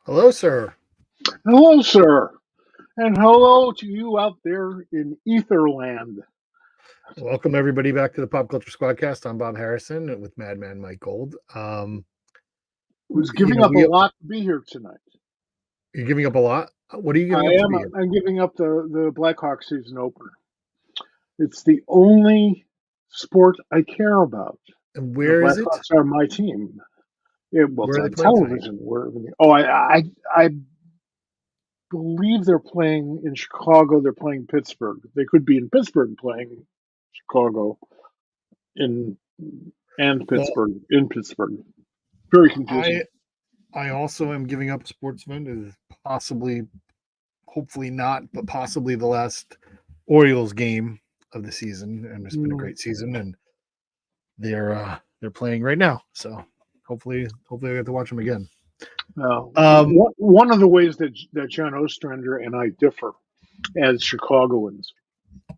Hello, sir. Hello, sir, and hello to you out there in Etherland. Welcome everybody back to the Pop Culture SquadCast. I'm Bob Harrison with Madman Mike Gold. Who's You giving know, up a we lot to be here tonight. you're giving up a lot. What are you I giving up to am. be here? I'm giving up the Blackhawks season opener. It's the only sport I care about. And The where is it? Blackhawks are my team. Well, Where it's are they on playing tonight? television. I believe they're playing in Chicago. They're playing Pittsburgh. They could be in Pittsburgh playing Chicago in and Well, Pittsburgh in Pittsburgh. Very confusing. I I also am giving up sportsman is possibly, hopefully not, but possibly the last Orioles game of the season, and it's been a Mm. great season, and they're playing right now, so hopefully I get to watch them again. Um, One of the ways that John Ostrander and I differ as Chicagoans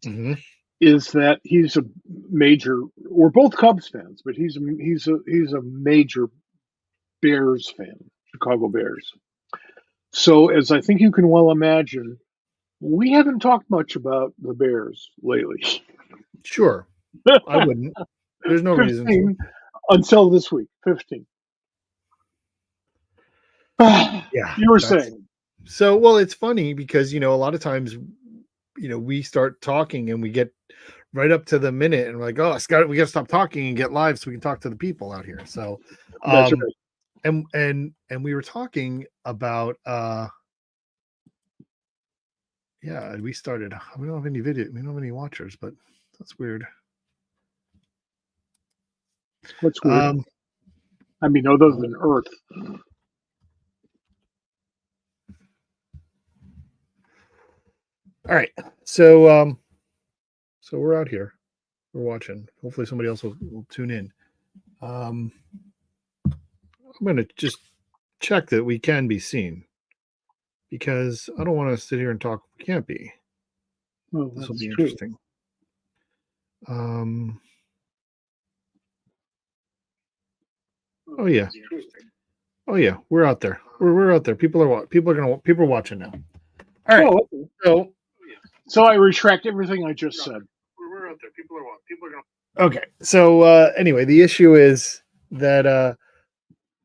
mhm. is that he's a major. We're both Cubs fans, but he's a major Bears fan, Chicago Bears. So, as I think you can well imagine, we haven't talked much about the Bears lately. Sure, I wouldn't. There's no reason to. 15 until this week. 15. Yeah, You were that's saying. so. Well, it's funny because a lot of times, we start talking and we get right up to the minute, and we're like, oh, we got to stop talking and get live so we can talk to the people out here. So, That's um, right. and we were talking about, yeah, we started. We don't have any video. We don't have any watchers, but that's weird. What's weird? I mean, other than Earth. All right, so we're out here. We're watching. Hopefully, somebody else will tune in. I'm going to just check that we can be seen because I don't want to sit here and talk. We can't be. Well, This will that's be true. interesting. Oh yeah. Oh yeah. We're out there. We're out there. People are watching now. All right. Oh, okay. So I retract everything I just said. We're out there. People are going. Okay. So anyway, the issue is that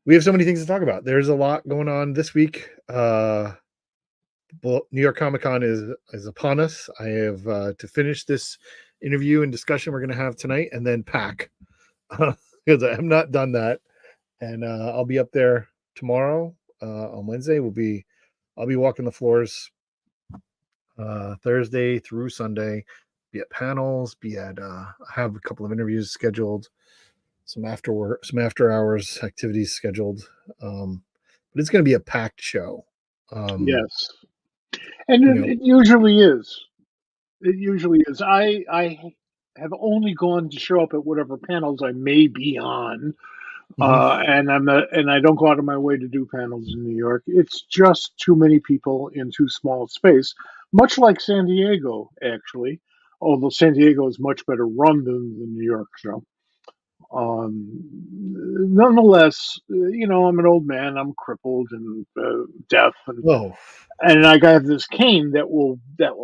we have so many things to talk about. There's a lot going on this week. New York Comic Con is upon us. I have to finish this interview and discussion we're going to have tonight, and then pack because I have not done that. And I'll be up there tomorrow on Wednesday. I'll be walking the floors Thursday through Sunday. Be at panels. I have a couple of interviews scheduled. Some after hours activities scheduled. But it's going to be a packed show. Yes, and it usually is. It usually is. I have only gone to show up at whatever panels I may be on, and I don't go out of my way to do panels in New York. It's just too many people in too small a space. Much like San Diego, actually, although San Diego is much better run than the New York show. Nonetheless, I'm an old man. I'm crippled and deaf, Oh, and I got this cane that will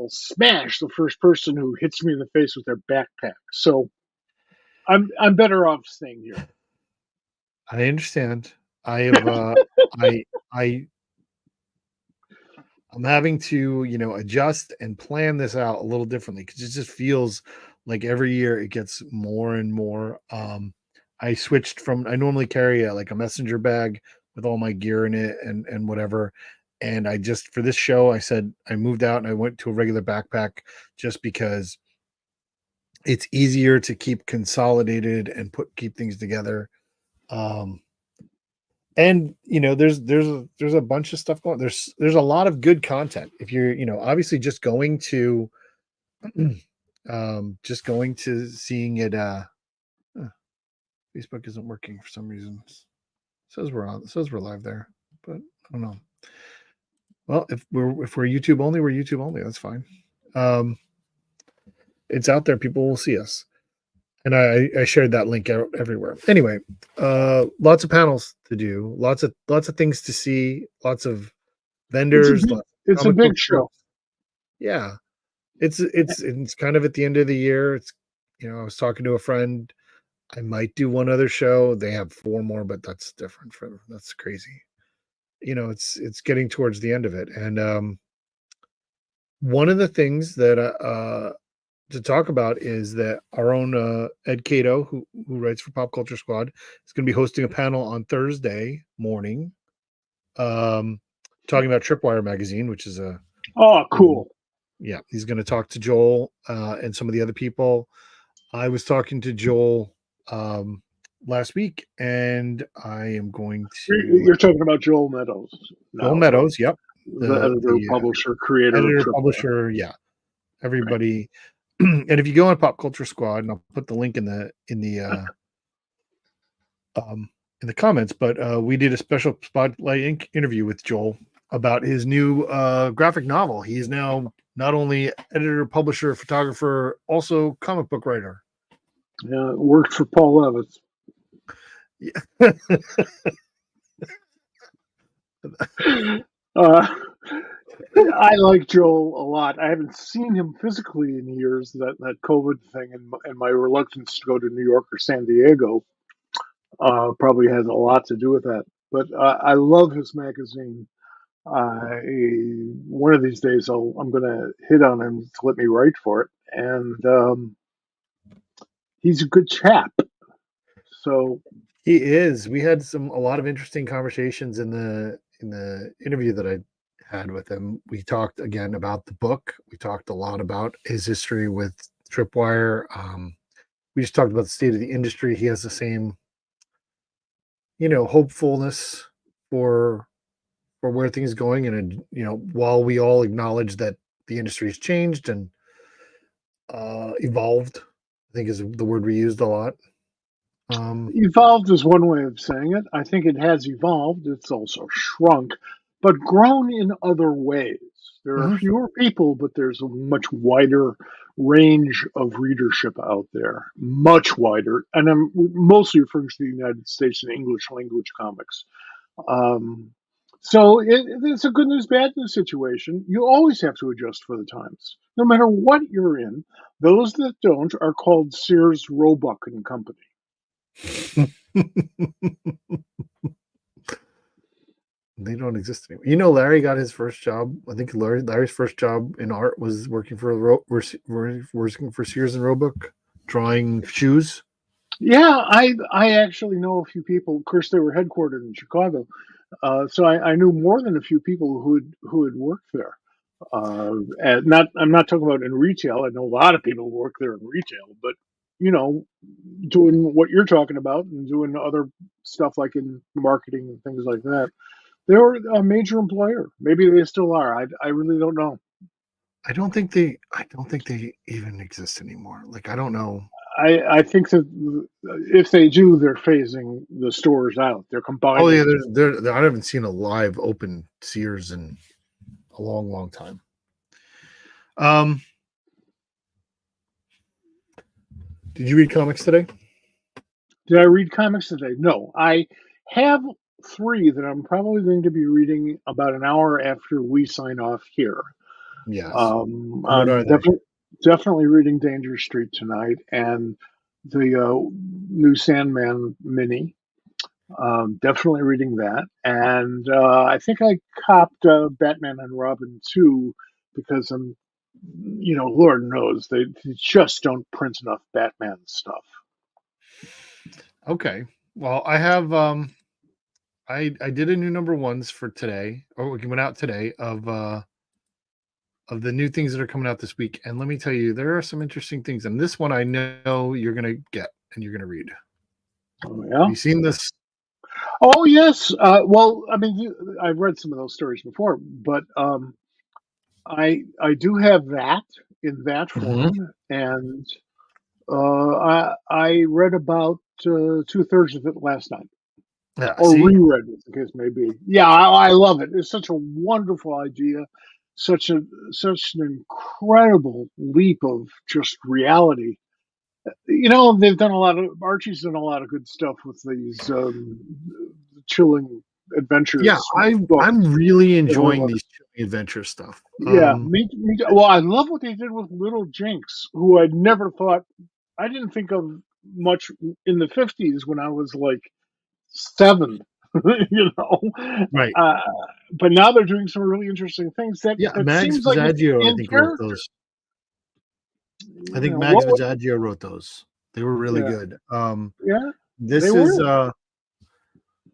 smash the first person who hits me in the face with their backpack. So I'm better off staying here. I understand. I have I I'm having to, adjust and plan this out a little differently because it just feels like every year it gets more and more. I switched from I normally carry like a messenger bag with all my gear in it and whatever. And I just for this show, I said I moved out and I went to a regular backpack just because it's easier to keep consolidated and keep things together. Um, and there's a bunch of stuff going. There's a lot of good content if you're obviously just going to seeing it. Facebook isn't working for some reason. It says we're live there, but I don't know. Well, if we're YouTube only, we're YouTube only. That's fine. It's out there. People will see us. And I shared that link out everywhere. Anyway, lots of panels to do, lots of things to see, lots of vendors, lots of It's a comic book big show. books. Yeah, it's kind of at the end of the year. It's I was talking to a friend. I might do one other show. They have 4 more, but that's different from that's crazy. It's getting towards the end of it. And one of the things that to talk about is that our own Ed Cato, who writes for Pop Culture Squad, is going to be hosting a panel on Thursday morning, um, talking about Tripwire magazine, which is a Oh, you know, cool. yeah, he's going to talk to Joel and some of the other people. I was talking to Joel last week, and I am going to You're talking about Joel Meadows Joel now, Meadows. Yep, the editor, the publisher, creator of editor Tripwire. publisher. Yeah, Right. everybody. And if you go on Pop Culture Squad, and I'll put the link um, in the comments, but we did a special spotlight interview with Joel about his new graphic novel. He is now not only editor, publisher, photographer, also comic book writer. Yeah, it worked for Paul Evans. Yeah. Uh, I like Joel a lot. I haven't seen him physically in years. That COVID thing and my reluctance to go to New York or San Diego probably has a lot to do with that. But I love his magazine. One of these days, I'm going to hit on him to let me write for it, and he's a good chap. So He is. We had a lot of interesting conversations in the interview that I had with him. We talked again about the book. We talked a lot about his history with Tripwire. We just talked about the state of the industry. He has the same, hopefulness for for where things going, and while we all acknowledge that the industry has changed and evolved, I think is the word we used a lot. Um, evolved is one way of saying it. I think it has evolved. It's also shrunk, but grown in other ways. There are mhm. fewer people, but there's a much wider range of readership out there, much wider. And I'm mostly referring to the United States and English language comics. Um, so it's a good news, bad news situation. You always have to adjust for the times, no matter what you're in. Those that don't are called Sears, Roebuck and Company. They don't exist anymore. Larry got his first job. I think Larry's first job in art was working for Sears and Roebuck, drawing shoes. Yeah, I actually know a few people. Of course, they were headquartered in Chicago, so I knew more than a few people who had worked there. And I'm not talking about in retail. I know a lot of people who work there in retail, but you know, doing what you're talking about and doing other stuff like in marketing and things like that. They were a major employer. Maybe they still are. I really don't know. I don't think they even exist anymore. Like I don't know. I think that if they do, they're phasing the stores out. They're Oh yeah, combining. I haven't seen a live open Sears in a long, long time. Um, did you read comics today? Did I read comics today? No. I have three that I'm probably going to be reading about an hour after we sign off here. Yes. What are I'm they? definitely reading Danger Street tonight and the new Sandman mini. Definitely reading that. And I think I copped Batman and Robin 2 because Lord knows they just don't print enough Batman stuff. Okay. Well, I have I did a new number ones for today, or we went out today of the new things that are coming out this week. And let me tell you, there are some interesting things. And this one I know you're gonna get and you're gonna read. Oh, Have yeah. you seen this? Oh, yes. Well, I mean, I've read some of those stories before, but I do have that in that Mhm. form, and I read about 2/3 of it last night, Yeah, or see? reread, as the case may be. Yeah, I love it. It's such a wonderful idea, such an incredible leap of just reality. They've done Archie's done a lot of good stuff with these chilling Yeah, adventures books. I'm really That were enjoying like, these adventure stuff. yeah, me too. Well, I love what they did with Little Jinx, who I'd never thought I didn't think of much in the 50s when I was like 7, you know. Right. Uh, but now they're doing some really interesting things Yeah, that Mags seems like it's Fazaggio, I in think, wrote character. those. I think Mags What was Fazaggio wrote those. They were really yeah, good. yeah, they This is were.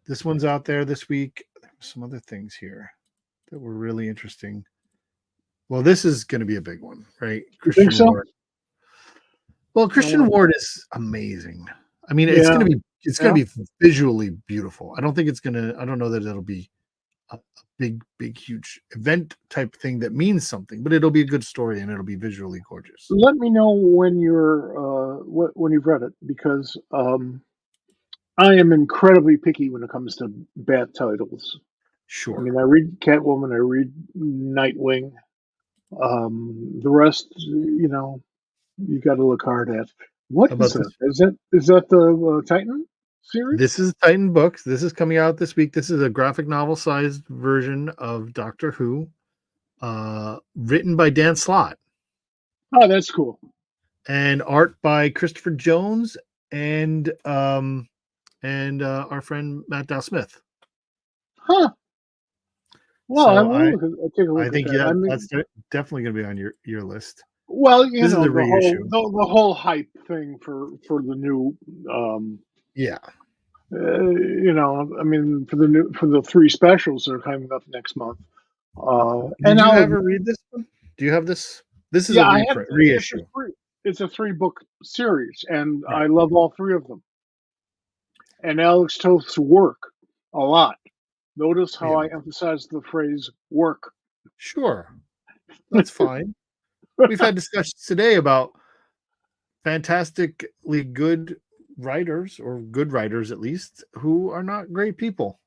this one's out there this week. There were some other things here that were really interesting. Well, this is going to be a big one, right? You think Christian so? Ward. Well, Christian Uh, Ward is amazing. I mean, yeah, it's yeah. going to be visually beautiful. I don't think it's going to. I don't know that it'll be a big, huge event type thing that means something, but it'll be a good story and it'll be visually gorgeous. Let me know when when you've read it, because I am incredibly picky when it comes to bad titles. I Sure. mean, I read Catwoman, I read Nightwing. The rest, you got to look hard at. What How is about that? this? Is that the Titan series? This is Titan Books. This is coming out this week. This is a graphic novel sized version of Doctor Who, written by Dan Slott Oh, that's cool. and art by Christopher Jones and our friend Matt Dow Smith. Huh. Well, So I'll take a I look at think that. I that's mean, definitely going to be on your list. well, This is a reissue. the whole hype thing for the new, Yeah. I mean, for the 3 specials that are coming up next month. And Did you I'll ever admit, read this one? Do you have this? This is a yeah, I have. reprint reissue. It's a 3-book series, and Right. I love all 3 of them. And Alex Toth's work a lot. Notice how Yeah. I emphasize the phrase "work." Sure. That's fine. We've had discussions today about fantastically good writers, or good writers at least, who are not great people.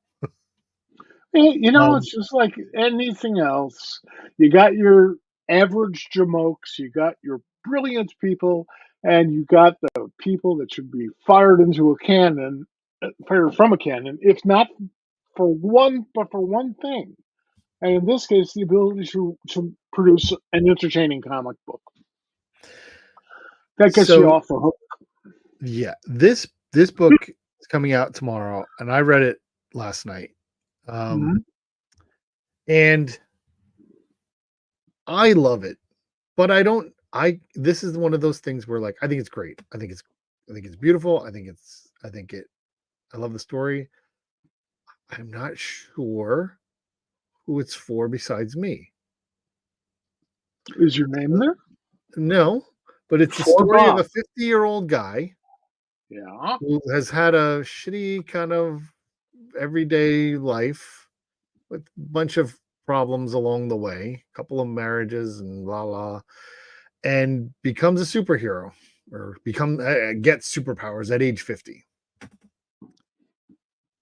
It's Um, just like anything else. You got your average jamokes, you got your brilliant people, and you got the people that should be fired into a cannon, fired from a cannon, if not for one, but for one thing. And in this case, the ability to produce an entertaining comic book that gets you so off the hook. yeah, this book is coming out tomorrow, and I read it last night. Mhm. And I love it, but I don't. I This is one of those things where, like, I think it's great. I think it's beautiful. I think it. I love the story. I'm not sure who it's for besides me. Is your name there? No, but it's the For story of Bob. a 50-year-old guy Yeah. who has had a shitty kind of everyday life with a bunch of problems along the way, a couple of marriages and la la, and becomes a superhero, or gets superpowers at age 50.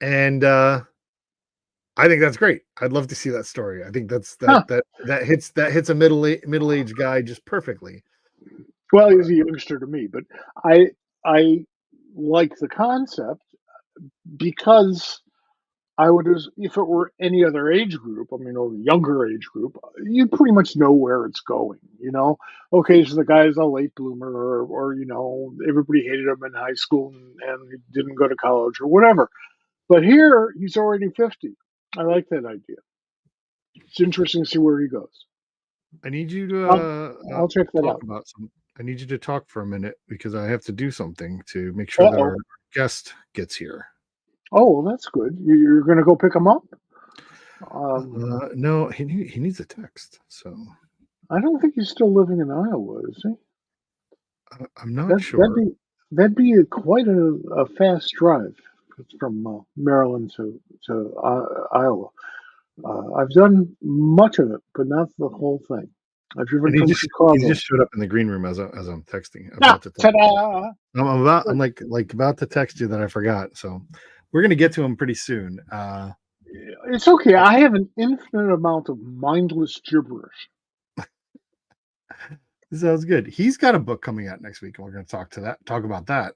And I think that's great. I'd love to see that story. I think Huh. that hits a middle-aged guy just perfectly. Well, he's a youngster to me, but I like the concept because I would if it were any other age group, I mean, or younger age group, you pretty much know where it's going. Okay, so the guy's a late bloomer, or everybody hated him in high school and he didn't go to college or whatever. But here, he's already 50. I like that idea. It's interesting to see where he goes. I need you to I'll, I'll check that talk out. about some. I need you to talk for a minute because I have to do something to make Uh sure that our oh. guest gets here. Oh, well, that's good. You're going to go pick him up? Um, No, he needs a text, so I don't think he's still living in Iowa, is he? I'm not That that'd sure. be that'd be quite a fast drive from Maryland to Iowa. I've done much of it, but not the whole thing. I've driven And from he Chicago. just showed up in the green room as I'm texting Ah, about to text you. ta-da! I'm like about to text you that I forgot. So we're gonna get to him pretty soon. It's okay. I have an infinite amount of mindless gibberish. Sounds good. He's got a book coming out next week, and we're going to talk about that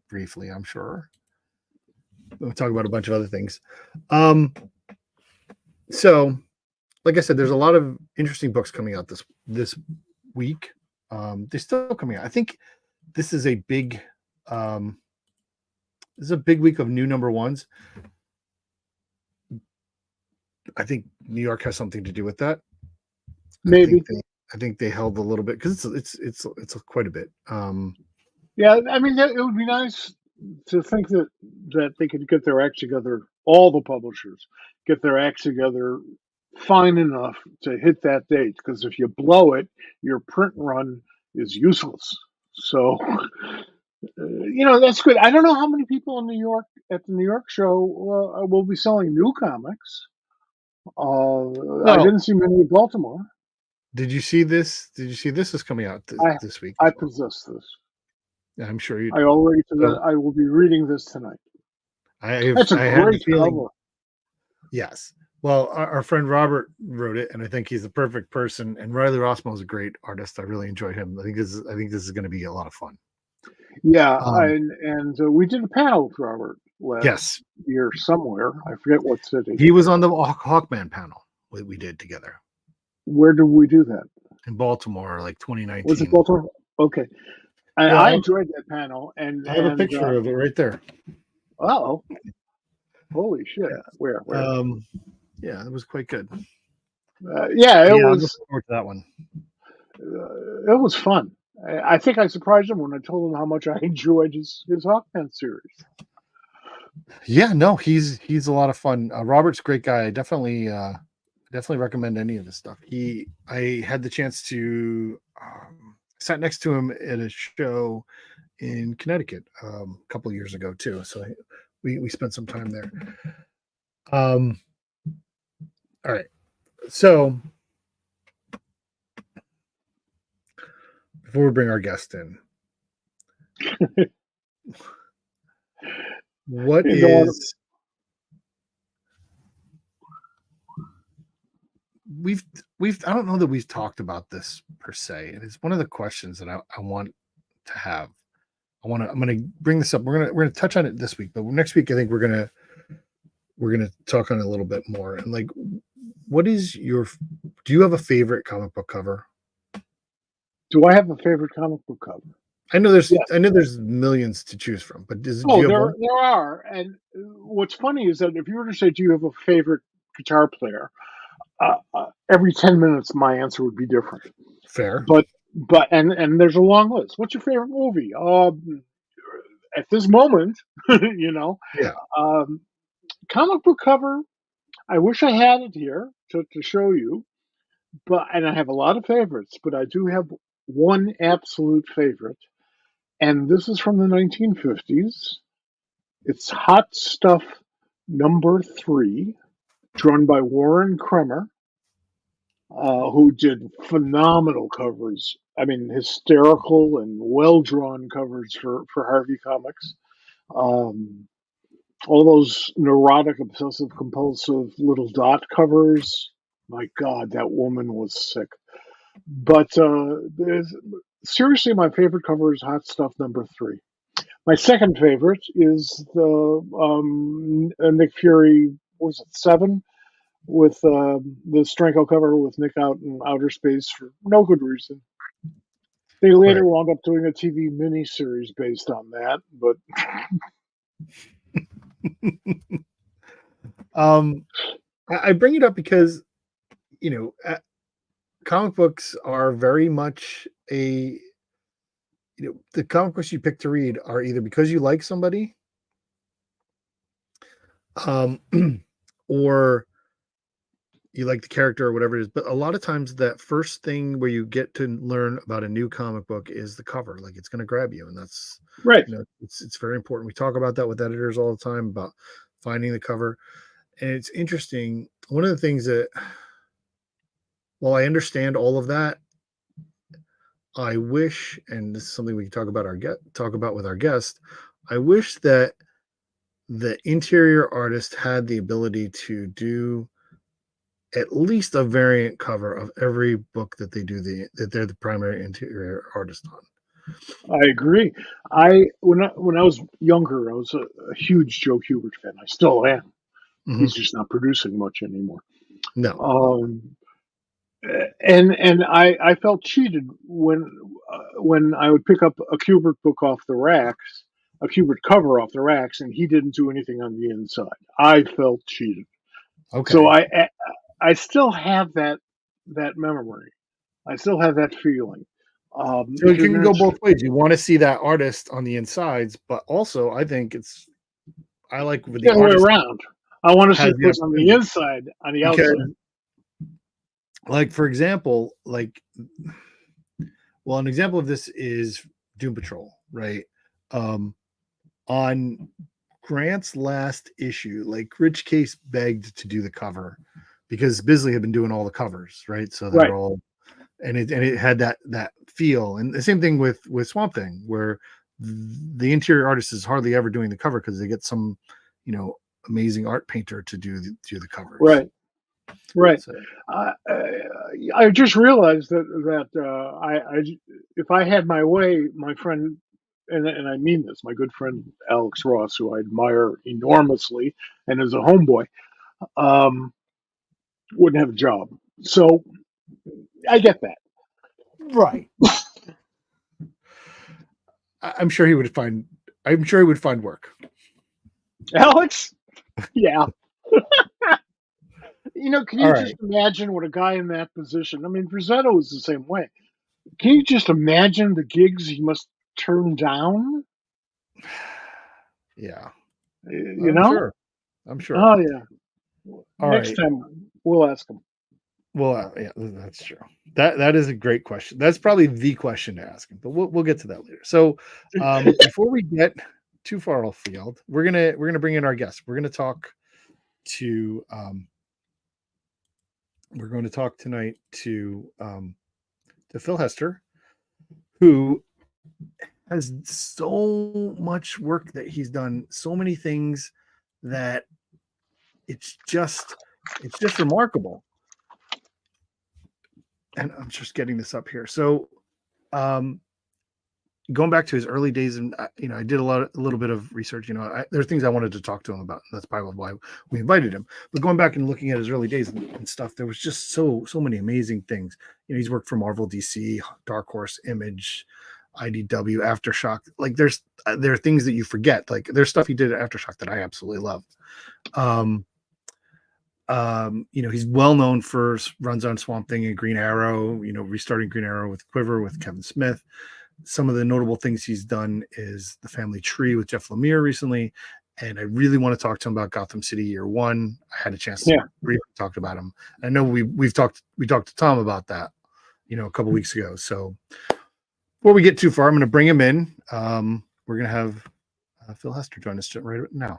briefly. I'm sure we'll talk about a bunch of other things. So, like I said, there's a lot of interesting books coming out this week. They're still coming out. I think this is a big week of new number ones. I think New York has something to do with that. Maybe. I think they held a little bit because it's quite a bit. Yeah, I mean, it would be nice to think that they could get their act together. All the publishers get their act together fine enough to hit that date. Because if you blow it, your print run is useless. So, that's good. I don't know how many people in New York at the New York show will be selling new comics. I Well, didn't see many in Baltimore. did you see this? Did you see this is coming out this week? I possess this. I'm sure you. I already So I will be reading this tonight. That's a I had the great feeling. cover. Yes. Well, our friend Robert wrote it, and I think he's the perfect person. And Riley Rossmo is a great artist. I really enjoyed him. I think this is going to be a lot of fun. Yeah, Um, and we did a panel with Robert last yes, year somewhere. I forget what city. he was on the Hawkman panel we did together Where did we do that? in Baltimore, like Was it 2019. Baltimore? Okay. And Yeah, I enjoyed that panel. I have a picture of it right there. Oh, holy shit! Yeah. Where? Yeah, it was quite good. Yeah, it Yeah, I'm was. looking forward to that one. It was fun. I think I surprised him when I told him how much I enjoyed his Hawkman series. Yeah, no, he's a lot of fun. Robert's a great guy. I definitely recommend any of his stuff. I had the chance to sat next to him at a show in Connecticut a couple of years ago too. So we spent some time there. All right. So before we bring our guest in, what is we've I don't know that we've talked about this per se. It is one of the questions that I want to have. I'm going to bring this up. We're going to touch on it this week, but next week I think we're going to talk on it a little bit more. And like, what is do you have a favorite comic book cover? Do I have a favorite comic book cover? I know there's millions to choose from, but do you have one? There are. And what's funny is that if you were to say, "Do you have a favorite guitar player?" Every 10 minutes, my answer would be different. Fair, but and there's a long list. What's your favorite movie? At this moment, yeah, comic book cover. I wish I had it here to show you, and I have a lot of favorites, but I do have one absolute favorite, and this is from the 1950s. It's Hot Stuff #3, drawn by Warren Kremer, who did phenomenal covers. I mean, hysterical and well-drawn covers for Harvey Comics. All those neurotic, obsessive, compulsive little dot covers. My God, that woman was sick. But seriously, my favorite cover is Hot Stuff #3. My second favorite is the Nick Fury. Was it 7? With the Stranko cover with Nick out in outer space for no good reason. They later right. wound up doing a TV miniseries based on that, but I bring it up because comic books are very much the comic books you pick to read are either because you like somebody, or you like the character or whatever it is. But a lot of times that first thing where you get to learn about a new comic book is the cover. Like, it's going to grab you. And that's right. It's very important. We talk about that with editors all the time about finding the cover. And it's interesting. One of the things that, while I understand all of that, I wish, and this is something we can talk about with our guest, I wish that the interior artist had the ability to do at least a variant cover of every book that that they're the primary interior artist on. I agree. When I was younger, I was a huge Joe Hubert fan. I still am. Hmm. He's just not producing much anymore. No. Um, and I felt cheated when I would pick up a Kubert book off the racks, a Kubert cover off the racks, and he didn't do anything on the inside. I felt cheated. So Okay. I still have that memory. I still have that feeling. So it Because can go there's both ways. You want to see that artist on the insides, but also I think I like with the the other way artist around. I want to see has the the person on the opportunity inside, on the because, outside. like, for example, well, an example of this is Doom Patrol, right? Um, on Grant's last issue, like Rich Case begged to do the cover because Bisley had been doing all the covers, right? So they Right, were all and it had that feel. And the same thing with Swamp Thing, where the interior artist is hardly ever doing the cover because they get some, you know, amazing art painter to do the covers. right, right. So I just realized if I had my way, my friend, and I mean this, my good friend Alex Ross, who I admire enormously and is a homeboy, um, wouldn't have a job. So I get that. right. I'm sure he would find. I'm sure he would find work. Alex, yeah. Can All you right. just imagine what a guy in that position? I mean, Brazetto was the same way. Can you just imagine the gigs he must turn down? Yeah. You I'm know? sure. I'm sure. Oh yeah. All Next right. time we'll ask him. Well, yeah, that's true. That is a great question. That's probably the question to ask him, but we'll get to that later. So, before we get too far off field, we're gonna bring in our guest. To we're going to talk tonight to Phil Hester, who has so much work that he's done, so many things that it's just it's just remarkable. And I'm just getting this up here. So, um, going back to his early days, and I did a little bit of research. There are things I wanted to talk to him about. And that's probably why we invited him. But going back and looking at his early days and stuff, there was just so many amazing things. He's worked for Marvel, DC, Dark Horse, Image, IDW, Aftershock. Like there are things that you forget. Like there's stuff he did at Aftershock that I absolutely loved. He's well known for runs on Swamp Thing and Green Arrow. Restarting Green Arrow with Quiver with Kevin Smith. Some of the notable things he's done is The Family Tree with Jeff Lemire recently. And I really want to talk to him about Gotham City Year One. I had a chance to briefly talk about him. I know we talked to Tom about that, a couple weeks ago. So before we get too far, I'm going to bring him in. We're going to have Phil Hester join us right now.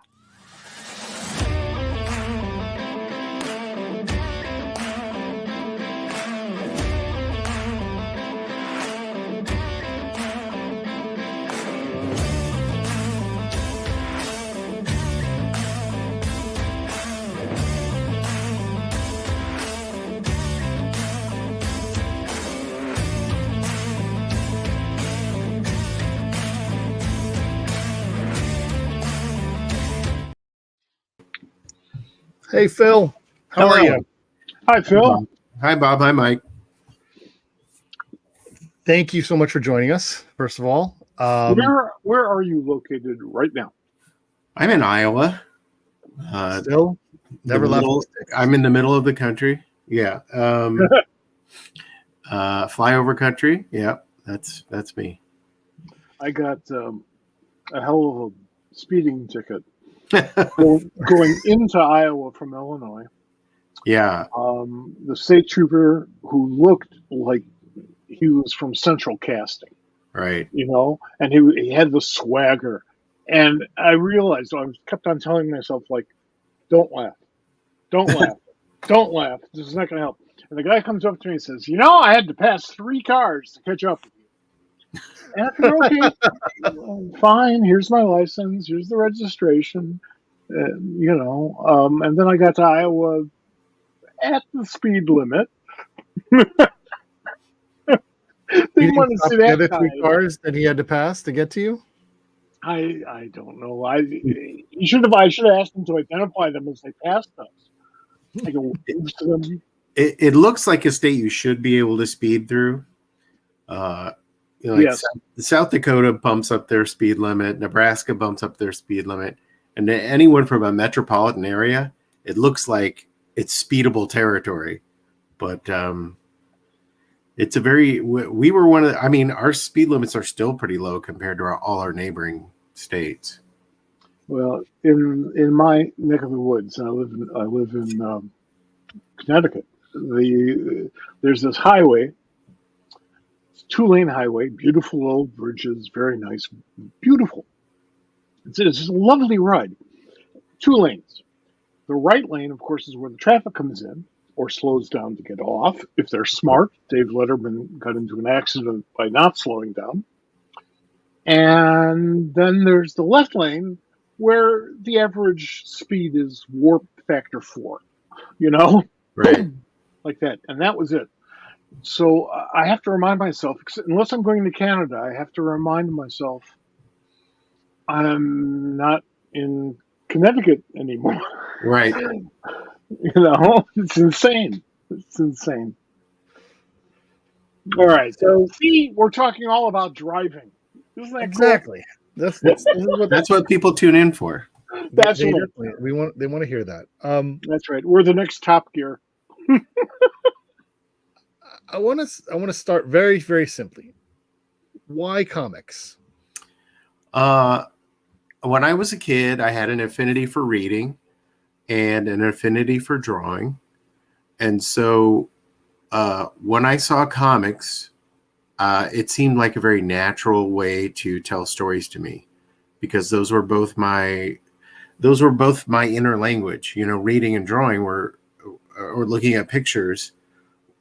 Hey, Phil. How are you? Hi, Phil. Hi, Bob. Hi, Mike. Thank you so much for joining us, first of all. Where are you located right now? I'm in Iowa. Still? Never left. I'm in the middle of the country. Yeah. Flyover country. Yeah, that's me. I got a hell of a speeding ticket going into Iowa from Illinois. Yeah. The state trooper who looked like he was from Central Casting, Right. And he had the swagger. And I realized, I kept on telling myself, like, don't laugh. Don't laugh. Don't laugh. This is not going to help. And the guy comes up to me and says, I had to pass 3 cars to catch up with you. And I figured, okay, fine. Here's my license. Here's the registration. And then I got to Iowa at the speed limit. You Didn't didn't want to stop see the that other guy. 3 cars that he had to pass to get to you? I don't know. I should have asked them to identify them as they passed us. I go wave to them. It looks like a state you should be able to speed through. Like Yes. South Dakota bumps up their speed limit. Nebraska bumps up their speed limit. And to anyone from a metropolitan area, it looks like it's speedable territory. But it's a very, we were one of, our speed limits are still pretty low compared to all our neighboring states. Well, in my neck of the woods, I live in Connecticut. There's this highway. It's a 2-lane highway, beautiful old bridges, very nice, beautiful. It's a lovely ride. 2 lanes. The right lane, of course, is where the traffic comes in or slows down to get off. If they're smart, Dave Letterman got into an accident by not slowing down. And then there's the left lane where the average speed is warp factor 4, Right. like that. And that was it. So I have to remind myself, unless I'm going to Canada, I have to remind myself I'm not in Connecticut anymore. Right. It's insane. It's insane. All right. So we're talking all about driving. Isn't that Exactly. This is what That's what people tune in for. That's they right. definitely- they want to hear that. That's right. We're the next Top Gear. I want to start very, very simply. Why comics? When I was a kid, I had an affinity for reading and an affinity for drawing. And so when I saw comics, it seemed like a very natural way to tell stories to me, because those were both my inner language. Reading and drawing or looking at pictures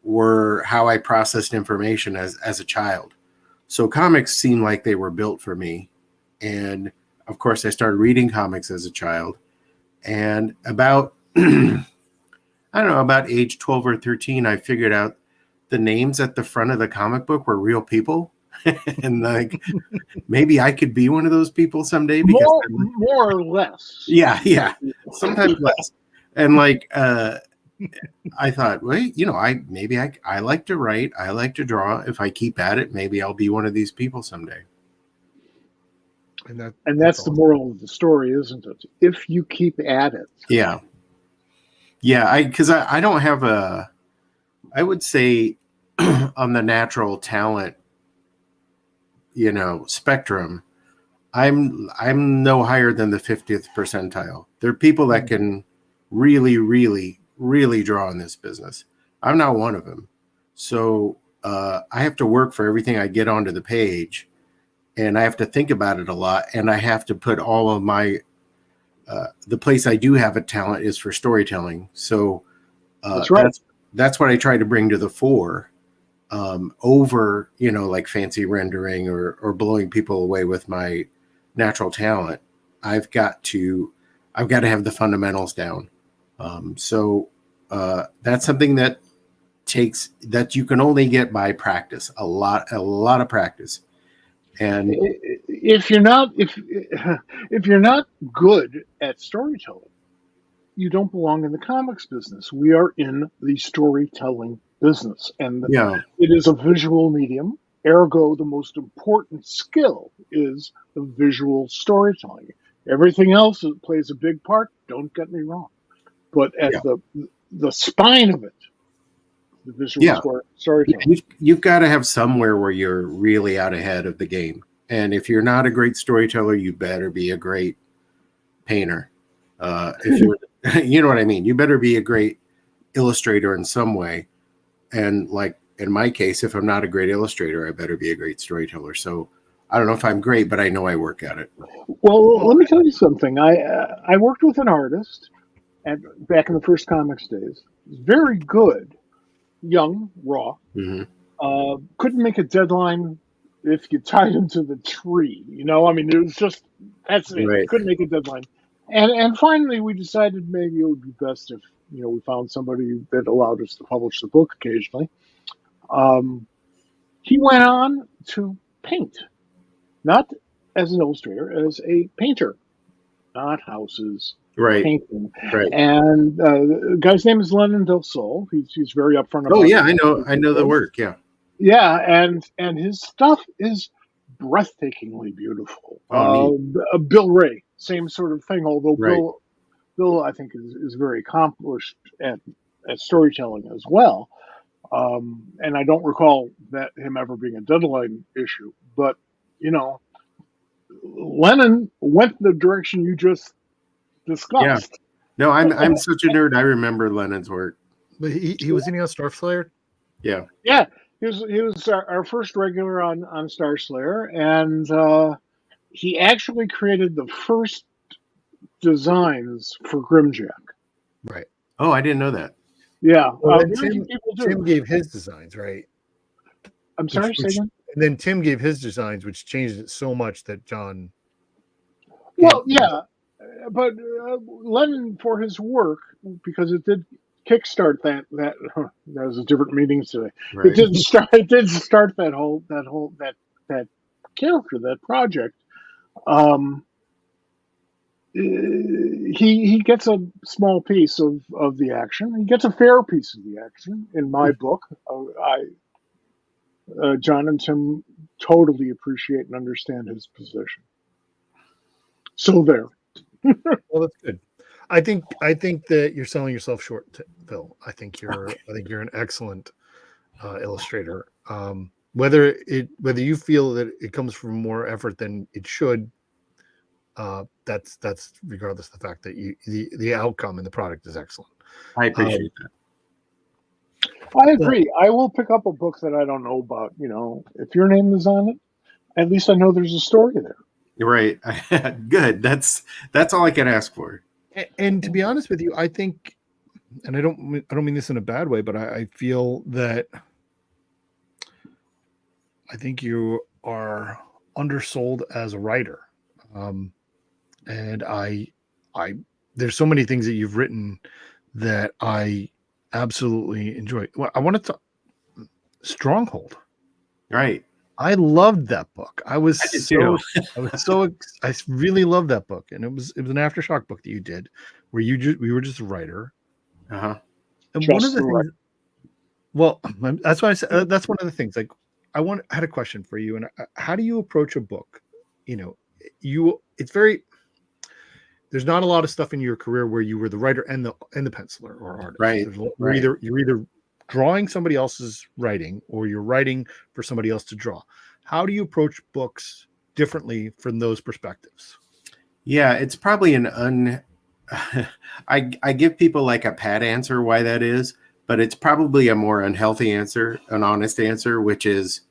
were how I processed information as a child. So comics seemed like they were built for me. And of course, I started reading comics as a child. And about, about age 12 or 13, I figured out the names at the front of the comic book were real people. And maybe I could be one of those people someday. Because more or less. Yeah. Sometimes less. And I thought, wait, I like to write. I like to draw. If I keep at it, maybe I'll be one of these people someday. And that's the moral of the story, isn't it? If you keep at it. Yeah. Yeah. Because I don't have I would say on the natural talent, spectrum, I'm no higher than the 50th percentile. There are people that can really, really, really draw in this business. I'm not one of them. So I have to work for everything I get onto the page, and I have to think about it a lot. And I have to put all of my, the place I do have a talent is for storytelling. So that's right. That's what I try to bring to the fore over, like fancy rendering or blowing people away with my natural talent. I've got to have the fundamentals down. So that's something that you can only get by practice, a lot of practice. And if you're not good at storytelling, you don't belong in the comics business. We are in the storytelling business, and it is a visual medium. Ergo, the most important skill is the visual storytelling. Everything else plays a big part. Don't get me wrong, but at the spine of it, the visual storytelling. You've got to have somewhere where you're really out ahead of the game. And if you're not a great storyteller, you better be a great painter. If you're, you know what I mean? You better be a great illustrator in some way. And like in my case, if I'm not a great illustrator, I better be a great storyteller. So I don't know if I'm great, but I know I work at it. Well, let me tell you something. I worked with an artist back in the first comics days. Very good, young, raw. Mm-hmm. Couldn't make a deadline if you tied him to the tree. It was just that's it. Right. Couldn't make a deadline. And finally, we decided maybe it would be best if we found somebody that allowed us to publish the book occasionally. He went on to paint, not as an illustrator, as a painter, not houses, Right. painting. Right. And the guy's name is Lennon Del Sol. He's very upfront about. Oh yeah, I know the work. Yeah. Yeah, and his stuff is breathtakingly beautiful. Oh, neat. Bill Ray, same sort of thing. Although Right. Bill, I think is very accomplished at storytelling as well. And I don't recall that him ever being a deadline issue, but Lennon went the direction you just discussed. No, I'm such a nerd. I remember Lennon's work. But he was in on Star Slayer. Yeah. Yeah, he was our first regular on Star Slayer, and he actually created the first designs for Grimjack. Right. Oh, I didn't know that. Yeah. Well, Tim gave his designs, right? I'm sorry, say again? And then Tim gave his designs, which changed it so much that John. Well, yeah, but Lennon, for his work, because it did kickstart that was a different meeting today. Right. It did start that character, that project. He gets a small piece of the action. He gets a fair piece of the action in my book. John and Tim totally appreciate and understand his position. So there. Well, that's good. I think that you're selling yourself short, Phil. I think you're an excellent illustrator. Whether you feel that it comes from more effort than it should, that's regardless of the fact that the outcome and the product is excellent. I appreciate that. I agree. I will pick up a book that I don't know about. If your name is on it, at least I know there's a story there. Right. Good. That's all I can ask for. And to be honest with you, I think, and I don't mean this in a bad way, but I feel that I think you are undersold as a writer. And I there's so many things that you've written that I absolutely enjoy. Well, I wanted to Stronghold. Right. I loved that book. I really loved that book, and it was an Aftershock book that you did, where we were just a writer. Uh-huh. And one of the things, well, that's why I said that's one of the things. Like, I had a question for you, and how do you approach a book? There's not a lot of stuff in your career where you were the writer and the penciler or artist. Right. You're either drawing somebody else's writing or you're writing for somebody else to draw. How do you approach books differently from those perspectives? Yeah, it's probably I give people like a pat answer why that is, but it's probably a more unhealthy answer, an honest answer, which is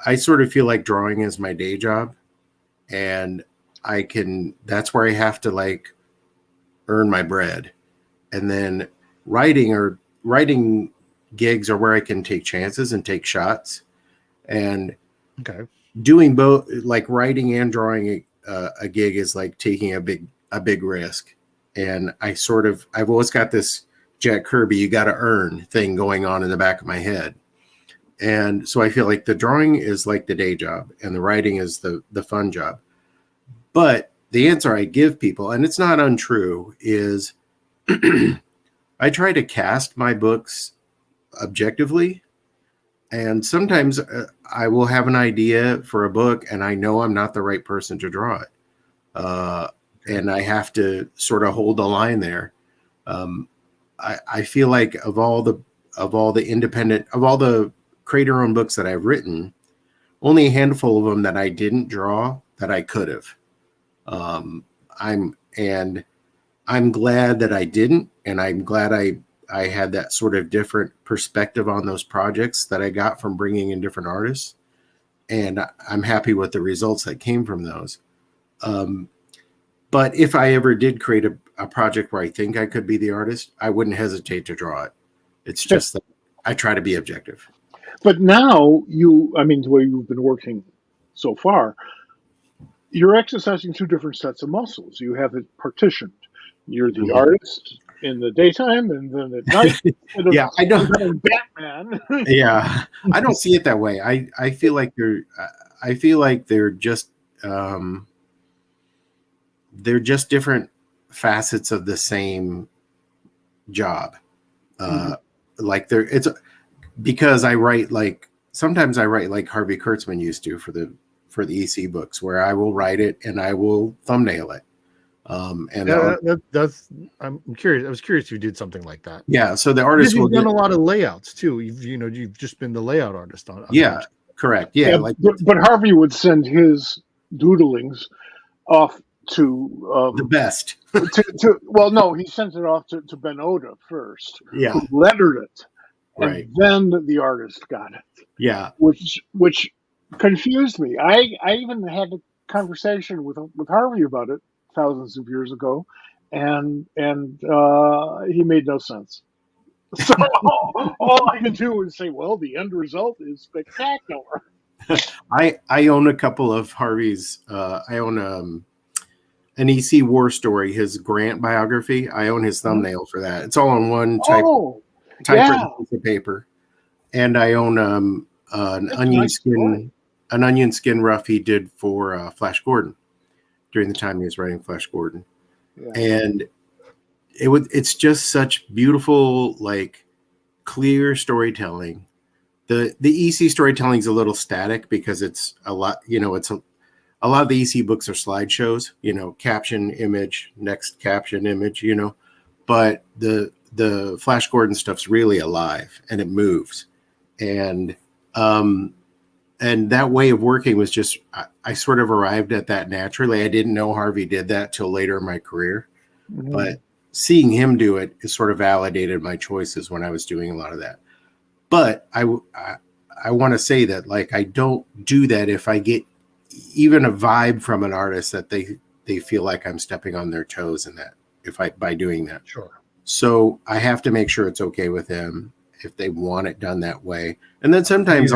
I sort of feel like drawing is my day job, and that's where I have to like earn my bread. And then writing gigs are where I can take chances and take shots. And doing both, like writing and drawing a gig is like taking a big risk. And I've always got this Jack Kirby, you got to earn thing going on in the back of my head. And so I feel like the drawing is like the day job and the writing is the fun job. But the answer I give people, and it's not untrue, is I try to cast my books objectively. And sometimes I will have an idea for a book and I know I'm not the right person to draw it. And I have to sort of hold the line there. I feel like of all the creator-owned books that I've written, only a handful of them that I didn't draw that I could have. I'm glad that I didn't, and I'm glad I had that sort of different perspective on those projects that I got from bringing in different artists, and I'm happy with the results that came from those. But if I ever did create a project where I think I could be the artist, I wouldn't hesitate to draw it. It's just that I try to be objective. But now the way you've been working so far, you're exercising two different sets of muscles. You have it partitioned. You're the artist in the daytime and then at night. Yeah, I don't. Batman. Yeah, I don't see it that way. I feel like they're just different facets of the same job. Like it's because I write like sometimes I write like Harvey Kurtzman used to for the EC books, where I will write it and I will thumbnail it. That's I'm curious. I was curious if you did something like that. Yeah, so the artist will you've done a lot of layouts too. You've just been the layout artist on yeah, correct. Yeah, like but Harvey would send his doodlings off to the best. Well, no, he sent it off to Ben Oda first. Yeah, who lettered it, right. And then the artist got it. Yeah, which confused me. I even had a conversation with Harvey about it thousands of years ago, and he made no sense. So all I could do was say, well, the end result is spectacular. I own a couple of Harvey's. I own an EC War Story, his Grant biography. I own his thumbnail for that. It's all on one typewritten piece of paper. And I own an onion skin rough he did for Flash Gordon during the time he was writing Flash Gordon. Yeah. And it's just such beautiful, like clear storytelling. The EC storytelling is a little static because it's a lot, it's a lot of the EC books are slideshows, caption, image, next caption, image, but the Flash Gordon stuff's really alive and it moves. And that way of working was just, I sort of arrived at that naturally. I didn't know Harvey did that till later in my career, but seeing him do it is sort of validated my choices when I was doing a lot of that. But I want to say that, like, I don't do that if I get even a vibe from an artist that they feel like I'm stepping on their toes in that, by doing that. Sure. So I have to make sure it's okay with them if they want it done that way. And then sometimes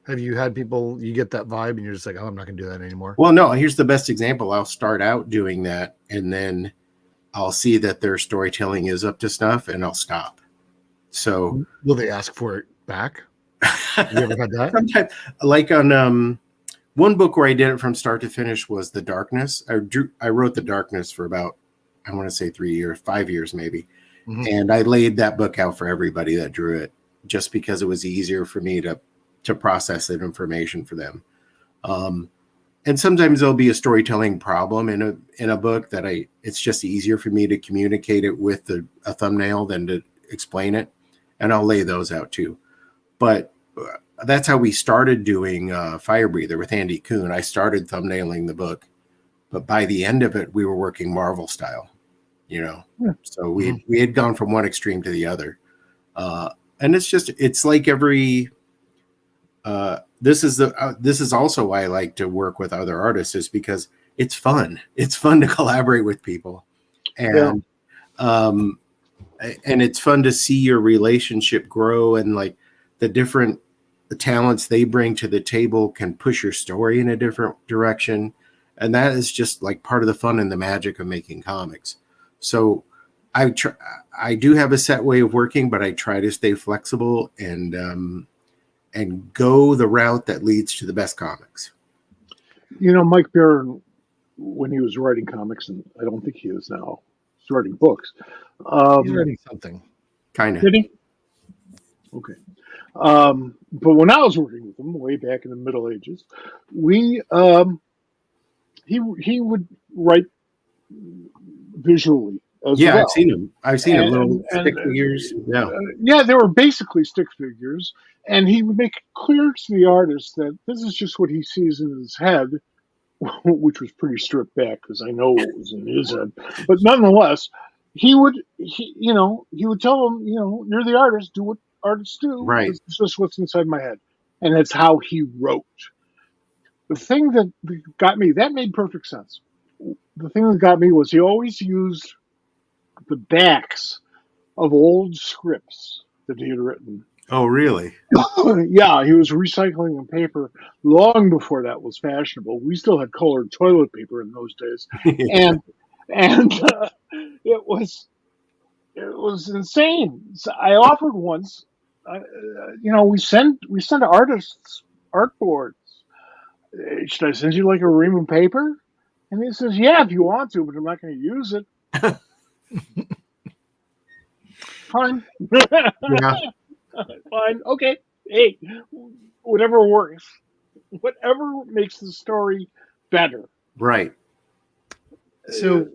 have you had people, you get that vibe and you're just like, oh, I'm not going to do that anymore? Well, no, here's the best example. I'll start out doing that and then I'll see that their storytelling is up to snuff and I'll stop. So will they ask for it back? Have you ever had that? Sometimes, like on one book where I did it from start to finish was The Darkness. I wrote The Darkness for about, I want to say 5 years maybe. Mm-hmm. And I laid that book out for everybody that drew it just because it was easier for me to process that information for them. And sometimes there'll be a storytelling problem in a book that it's just easier for me to communicate it with a thumbnail than to explain it. And I'll lay those out too. But that's how we started doing Fire Breather with Andy Kuhn. I started thumbnailing the book, but by the end of it, we were working Marvel style, So we had gone from one extreme to the other. And it's like every, this is also why I like to work with other artists, is because it's fun. It's fun to collaborate with people. And, and it's fun to see your relationship grow, and like the different talents they bring to the table can push your story in a different direction. And that is just like part of the fun and the magic of making comics. So I do have a set way of working, but I try to stay flexible and go the route that leads to the best comics. Mike Barron, when he was writing comics, and I don't think he is now, he's writing books. He's writing something. Kind of. Did he? Okay. But when I was working with him way back in the Middle Ages, he would write visually as well. I've seen him little stick figures. Yeah, they were basically stick figures, and he would make it clear to the artist that this is just what he sees in his head, which was pretty stripped back because I know it was in his head. But nonetheless, he would tell him, you're the artist, do what artists do. Right. This is just what's inside my head. And that's how he wrote. The thing that got me, that made perfect sense. The thing that got me was he always used the backs of old scripts that he had written. Oh, really? Yeah, he was recycling the paper long before that was fashionable. We still had colored toilet paper in those days. and it was it was insane. So I offered once. We send artists artboards. Should I send you like a ream of paper? And he says, yeah, if you want to, but I'm not going to use it. Fine. Yeah, Fine. Okay. Hey, whatever works. Whatever makes the story better. right. So,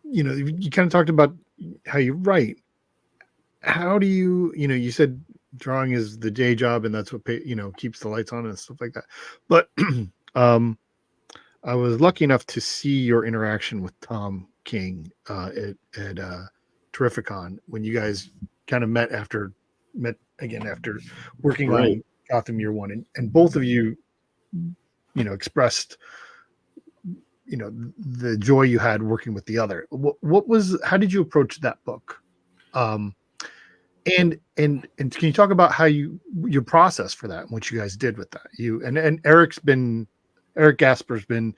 You you kind of talked about how you write. How do you said drawing is the day job and that's what keeps the lights on and stuff like that. But I was lucky enough to see your interaction with Tom King at Terrificon when you guys kind of met again after working Right. on Gotham Year One, and both of you, expressed the joy you had working with the other. How did you approach that book? And can you talk about how your process for that and what you guys did with that? And Eric Gasper's been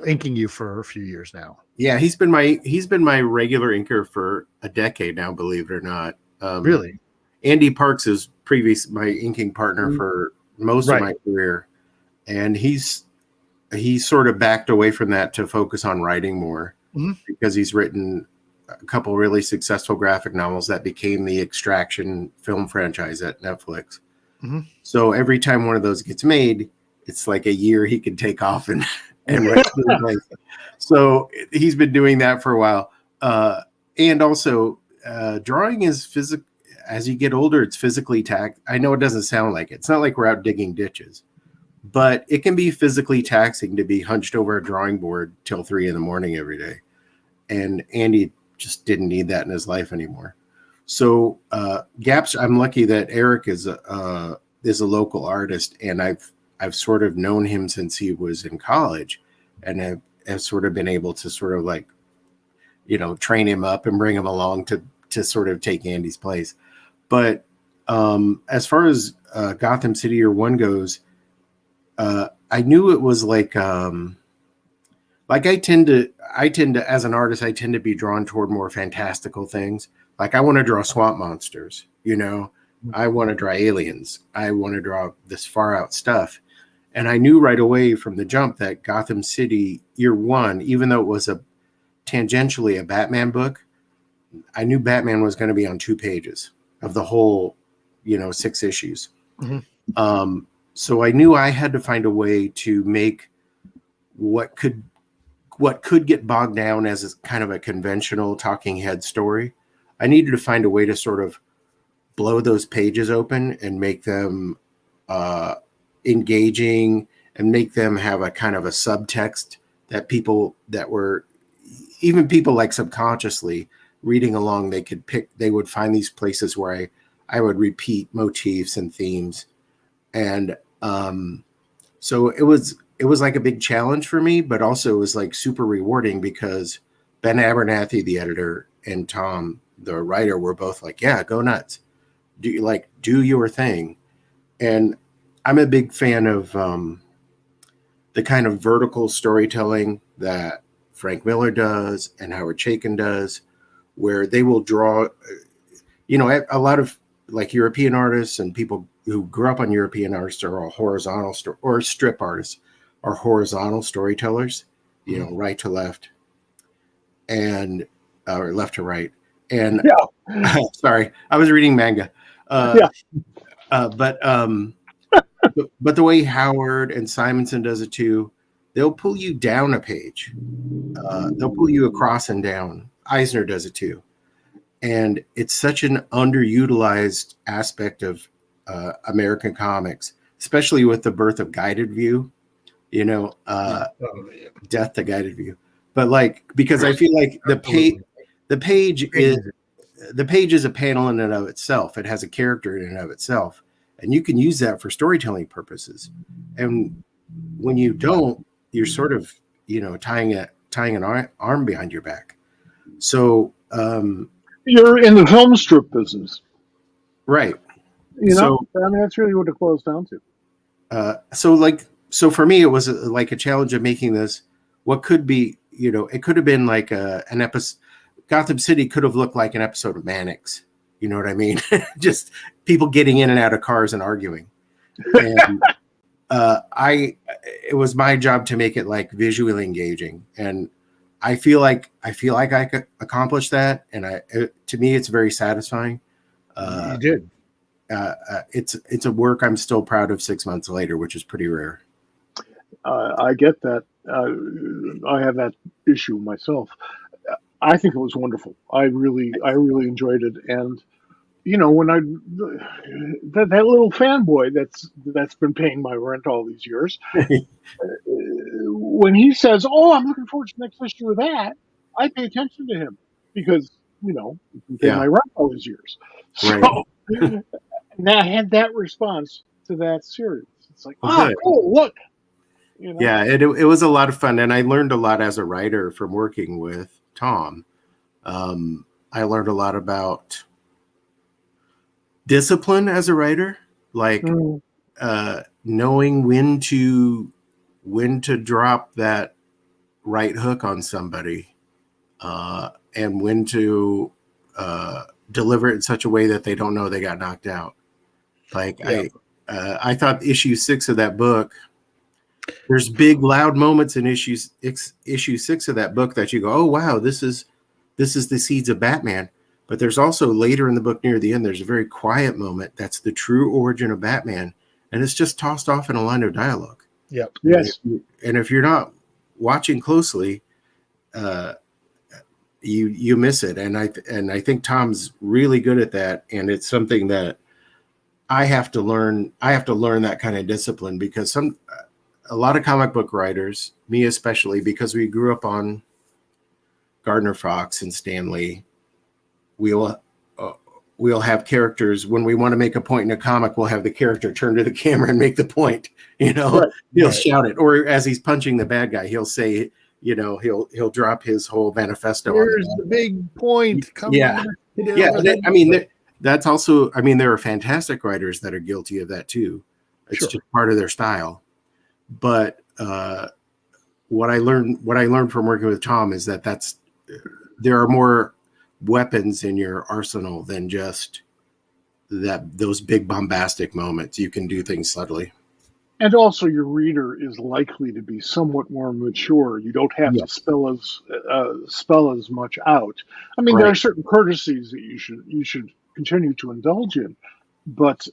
inking you for a few years now. Yeah, he's been my regular inker for a decade now, believe it or not. Really? Andy Parks is my inking partner for most of my career, and he's sort of backed away from that to focus on writing more because he's written a couple really successful graphic novels that became the Extraction film franchise at Netflix. So every time one of those gets made, it's like a year he could take off and write. So he's been doing that for a while. And also drawing is physical. As you get older, it's physically I know it doesn't sound like it. It's not like we're out digging ditches, but it can be physically taxing to be hunched over a drawing board till 3 a.m. every day. And Andy just didn't need that in his life anymore. So gaps. I'm lucky that Eric is a local artist, and I've sort of known him since he was in college, and have sort of been able to sort of like, train him up and bring him along to sort of take Andy's place. But as far as Gotham City Year One goes, I knew it was like I tend to, as an artist, I tend to be drawn toward more fantastical things. Like I want to draw swamp monsters, I want to draw aliens. I want to draw this far out stuff. And I knew right away from the jump that Gotham City Year One, even though it was tangentially a Batman book, I knew Batman was going to be on 2 pages of the whole, 6 issues. So I knew I had to find a way to make what could get bogged down as a kind of a conventional talking head story. I needed to find a way to sort of blow those pages open and make them engaging and make them have a kind of a subtext that people like subconsciously reading along, they would find these places where I would repeat motifs and themes. And so it was like a big challenge for me, but also it was like super rewarding because Ben Abernathy, the editor, and Tom, the writer, were both like, yeah, go nuts. Do your thing. And I'm a big fan of the kind of vertical storytelling that Frank Miller does and Howard Chaykin does, where they will draw, a lot of like European artists and people who grew up on European artists are all horizontal or strip artists are horizontal storytellers, right to left and or left to right. And sorry, I was reading manga. But the way Howard and Simonson does it too, they'll pull you down a page. They'll pull you across and down. Eisner does it too. And it's such an underutilized aspect of American comics, especially with the birth of guided view, death to guided view. But because I feel like the page is a panel in and of itself. It has a character in and of itself. And you can use that for storytelling purposes. And when you don't, you're sort of, tying an arm behind your back. So you're in the film strip business, right? So that's really what it boils down to. So for me, it was like a challenge of making this what could be, it could have been like an episode. Gotham City could have looked like an episode of Mannix. You know what I mean? Just people getting in and out of cars and arguing. And it was my job to make it like visually engaging, and I feel like I could accomplish that, and to me it's very satisfying. You did. It's a work I'm still proud of 6 months later, which is pretty rare. I get that. I have that issue myself. I think it was wonderful. I really enjoyed it, and when that little fanboy that's been paying my rent all these years, when he says, "Oh, I'm looking forward to the next issue of that," I pay attention to him because he's been paying my rent all these years. So Right. now I had that response to that series. It's like, Good. cool, look. Yeah, it was a lot of fun, and I learned a lot as a writer from working with Tom. I learned a lot about discipline as a writer, like knowing when to drop that right hook on somebody, and when to deliver it in such a way that they don't know they got knocked out. Like I thought issue 6 of that book, there's big loud moments in issue 6 of that book that you go, oh wow, this is the seeds of Batman. But there's also later in the book near the end, there's a very quiet moment that's the true origin of Batman, and it's just tossed off in a line of dialogue. Yep. Yes. And if you're not watching closely, you miss it. And I think Tom's really good at that, and it's something that I have to learn. I have to learn that kind of discipline, because a lot of comic book writers, me especially, because we grew up on Gardner Fox and Stan Lee, we'll have characters when we want to make a point in a comic, we'll have the character turn to the camera and make the point, Right. He'll shout it, or as he's punching the bad guy, he'll say, he'll drop his whole manifesto. Here's the big point. Come on. I mean, that's also, I mean, there are fantastic writers that are guilty of that too. It's just part of their style. But what I learned from working with Tom is that there are more weapons in your arsenal than just those big bombastic moments. You can do things subtly. And also, your reader is likely to be somewhat more mature. You don't have to spell as much out. I mean, there are certain courtesies that you should continue to indulge in, but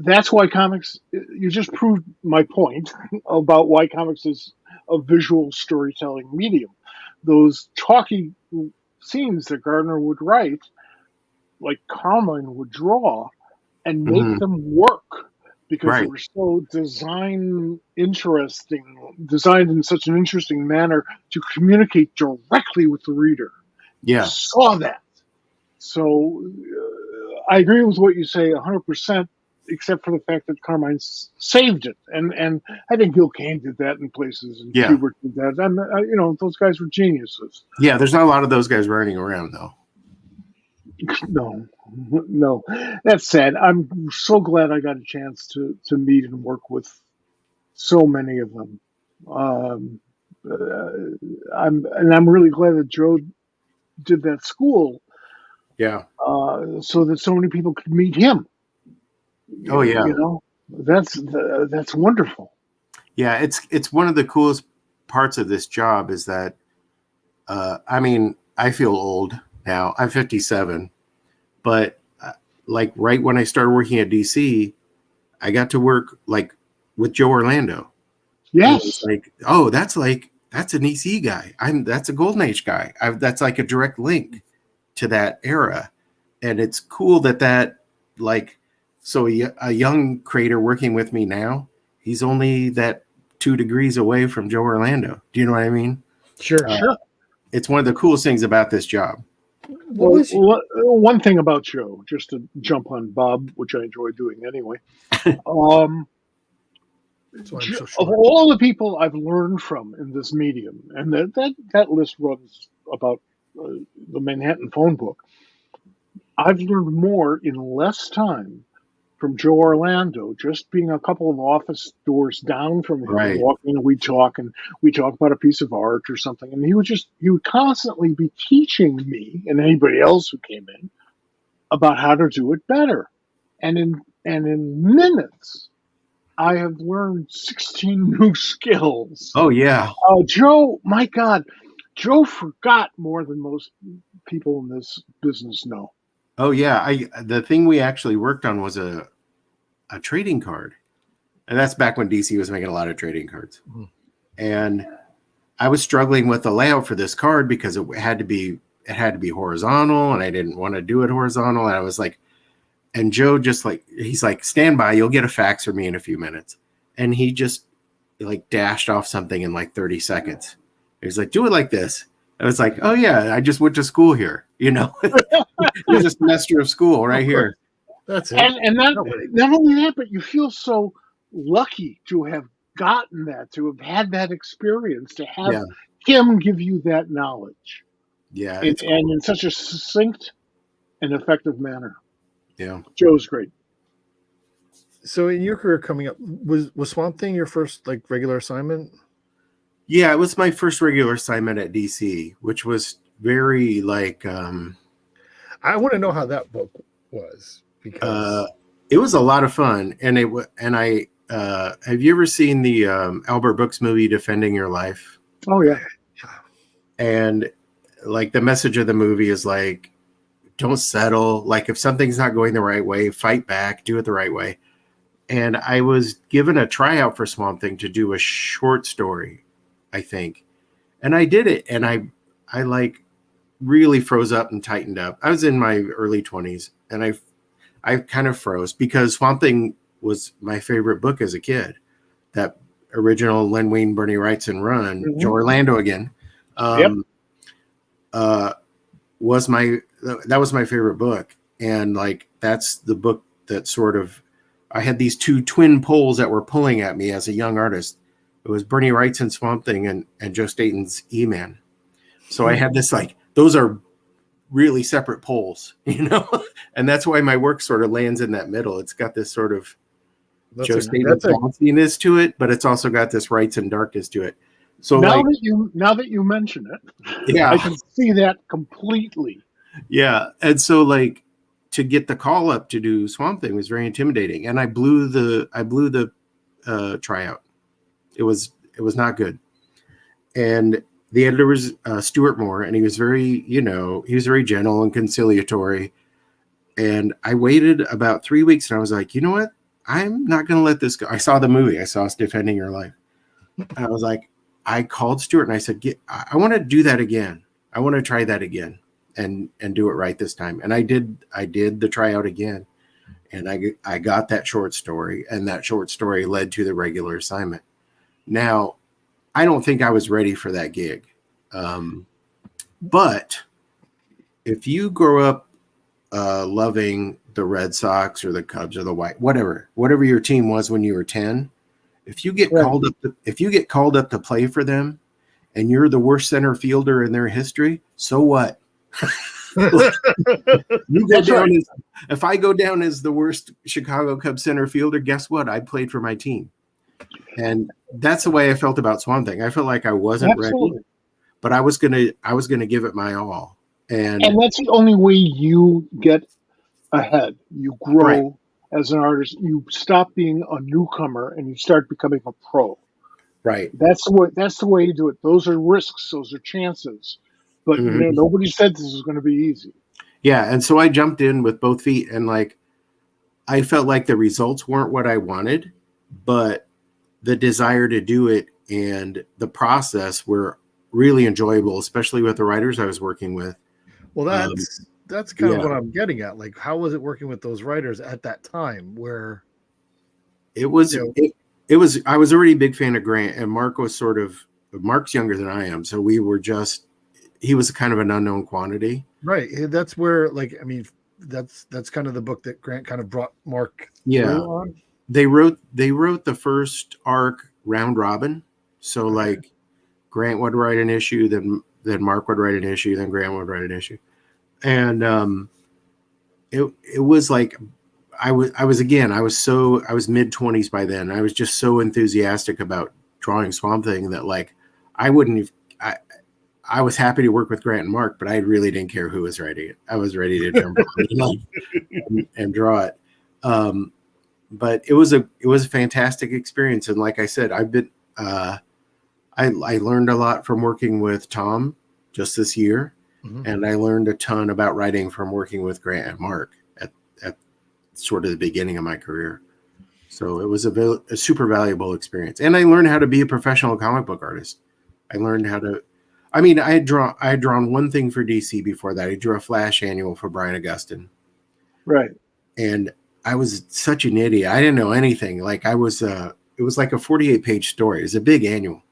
that's why comics. You just proved my point about why comics is a visual storytelling medium. Those talky scenes that Gardner would write, like Carmine would draw, and make them work because they were so designed in such an interesting manner to communicate directly with the reader. Yeah. You saw that. So I agree with what you say 100%, except for the fact that Carmine saved it. And I think Gil Kane did that in places, and Kubert did that. And, those guys were geniuses. Yeah, there's not a lot of those guys running around, though. No, that's sad. I'm so glad I got a chance to meet and work with so many of them. I'm really glad that Joe did that school. Yeah. So that so many people could meet him. Oh yeah. That's wonderful. Yeah, it's one of the coolest parts of this job is that, I mean, I feel old now. I'm 57, but like right when I started working at DC, I got to work like with Joe Orlando. Yes. Like, oh, that's an EC guy. That's a Golden Age guy. That's like a direct link to that era. And it's cool that like, so a young creator working with me now, he's only that 2 degrees away from Joe Orlando. Do you know what I mean? Sure. It's one of the coolest things about this job. One thing about Joe, just to jump on Bob, which I enjoy doing anyway. Of all the people I've learned from in this medium, and that list runs about the Manhattan phone book, I've learned more in less time from Joe Orlando, just being a couple of office doors down from him, Right. walking, and we talk about a piece of art or something, and he would constantly be teaching me and anybody else who came in about how to do it better. And in minutes, I have learned 16 new skills. Oh yeah. Joe, my God, Joe forgot more than most people in this business know. Oh yeah. The thing we actually worked on was a trading card. And that's back when DC was making a lot of trading cards. Mhm. And I was struggling with the layout for this card because it had to be horizontal, and I didn't want to do it horizontal. And I was like, and Joe just like, he's like, stand by, you'll get a fax from me in a few minutes. And he just like dashed off something in like 30 seconds. He's like, do it like this. I was like, oh yeah, I just went to school here. He's a semester of school right here. That's it. And not only that, but you feel so lucky to have gotten that, to have had that experience, to have him give you that knowledge. Yeah. And in such a succinct and effective manner. Yeah. Joe's great. So in your career coming up, was Swamp Thing your first like regular assignment? Yeah, it was my first regular assignment at DC, which was very like I want to know how that book was, because it was a lot of fun. And I have you ever seen the Albert Brooks movie Defending Your Life? Oh yeah. And like the message of the movie is like, don't settle. Like if something's not going the right way, fight back, do it the right way. And I was given a tryout for Swamp Thing to do a short story, I think. And I did it. And I like really froze up and tightened up. I was in my early 20s, and I kind of froze because Swamp Thing was my favorite book as a kid. That original Len Wein, Bernie Wrightson run, Joe Orlando again. Was my favorite book. And like, that's the book that sort of, I had these two twin poles that were pulling at me as a young artist. It was Bernie Wrightson's Swamp Thing and Joe Staton's E-Man. So I had this, like, those are really separate poles, and that's why my work sort of lands in that middle. It's got this sort of Joe Staton bounciness to it, but it's also got this Wrightson darkness to it. So now that you mention it, I can see that completely. Yeah. And so like to get the call up to do Swamp Thing was very intimidating. And I blew the tryout. It was not good. And the editor was Stuart Moore, and he was very gentle and conciliatory. And I waited about 3 weeks, and I was like, you know what? I'm not going to let this go. I saw the movie. I saw Defending Your Life. And I was like, I called Stuart and I said, I want to do that again. I want to try that again and do it right this time. And I did the tryout again. And I got that short story, and that short story led to the regular assignment. Now, I don't think I was ready for that gig. But if you grow up loving the Red Sox or the Cubs or the White, whatever your team was when you were 10, if you get called up to play for them and you're the worst center fielder in their history, so what? If I go down as the worst Chicago Cubs center fielder, guess what? I played for my team. And that's the way I felt about Swamp Thing. I felt like I wasn't ready, but I was gonna give it my all. And that's the only way you get ahead. You grow as an artist. You stop being a newcomer and you start becoming a pro. Right. That's the way you do it. Those are risks. Those are chances. But nobody said this was going to be easy. Yeah, and so I jumped in with both feet, and like I felt like the results weren't what I wanted, but the desire to do it and the process were really enjoyable, especially with the writers I was working with. Well, that's kind of what I'm getting at. Like, how was it working with those writers at that time where it was, it was, I was already a big fan of Grant, and Mark's younger than I am. So he was kind of an unknown quantity. Right. That's where, like, I mean, that's kind of the book that Grant kind of brought Mark on. They wrote the first arc round robin. So like Grant would write an issue, then Mark would write an issue, then Grant would write an issue. And it was like I was mid-20s by then. I was just so enthusiastic about drawing Swamp Thing that like I wouldn't have, I was happy to work with Grant and Mark, but I really didn't care who was writing it. I was ready to jump on and draw it. But it was a fantastic experience. And like I said, I learned a lot from working with Tom just this year. Mm-hmm. And I learned a ton about writing from working with Grant and Mark at sort of the beginning of my career. So it was a super valuable experience. And I learned how to be a professional comic book artist. I learned how to, I mean, I had drawn one thing for DC before that. I drew a Flash annual for Brian Augustyn. Right. And I was such an idiot. I didn't know anything. Like it was like a 48-page story. It was a big annual.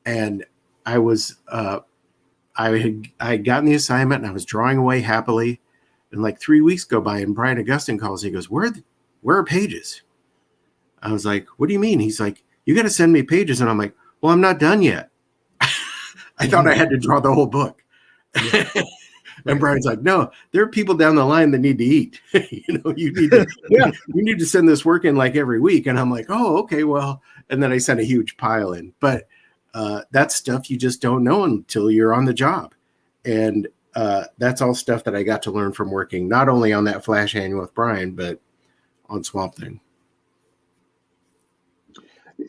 And I had gotten the assignment and I was drawing away happily. And like 3 weeks go by and Brian Augustyn calls. He goes, where are pages? I was like, what do you mean? He's like, you got to send me pages. And I'm like, well, I'm not done yet. I thought I had to draw the whole book. And Brian's like, no, there are people down the line that need to eat. You need to send this work in like every week. And I'm like, oh, okay, well, and then I sent a huge pile in. But that's stuff you just don't know until you're on the job. And that's all stuff that I got to learn from working, not only on that Flash annual with Brian, but on Swamp Thing.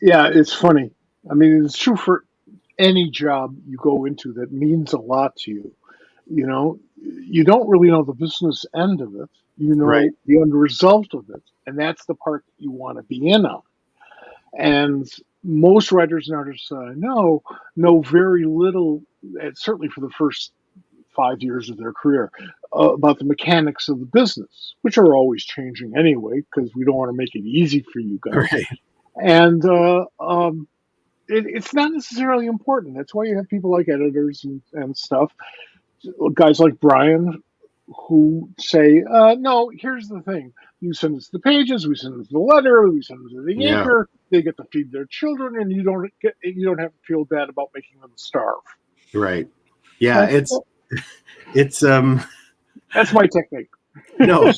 Yeah, it's funny. I mean, it's true for any job you go into that means a lot to you. You don't really know the business end of it. You know right. the end result of it. And that's the part that you want to be in on. And most writers and artists I know very little, certainly for the first 5 years of their career, about the mechanics of the business, which are always changing anyway, because we don't want to make it easy for you guys. Right. And it's not necessarily important. That's why you have people like editors and stuff, guys like Brian, who say, no, here's the thing. You send us the pages, we send us the letter, we send us the anchor, they get to feed their children, and you don't have to feel bad about making them starve. Right. Yeah, it's that's my technique. No,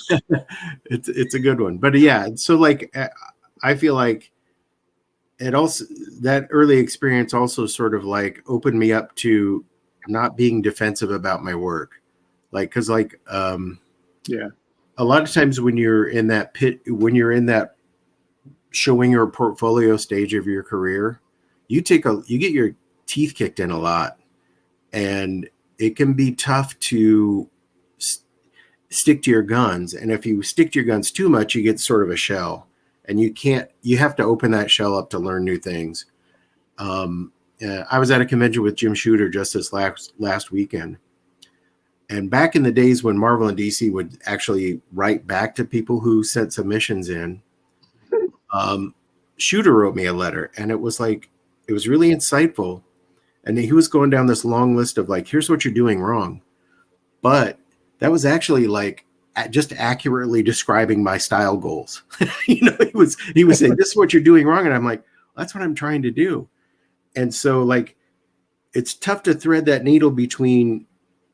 it's a good one. But yeah, so like I feel like it also, that early experience also sort of like opened me up to not being defensive about my work. Like, cause like, a lot of times when you're in that showing your portfolio stage of your career, you get your teeth kicked in a lot, and it can be tough to stick to your guns. And if you stick to your guns too much, you get sort of a shell, and you have to open that shell up to learn new things. I was at a convention with Jim Shooter just this last weekend. And back in the days when Marvel and DC would actually write back to people who sent submissions in, Shooter wrote me a letter, and it was really insightful. And he was going down this long list of like, here's what you're doing wrong. But that was actually like just accurately describing my style goals. He was saying, this is what you're doing wrong. And I'm like, that's what I'm trying to do. And so like, it's tough to thread that needle between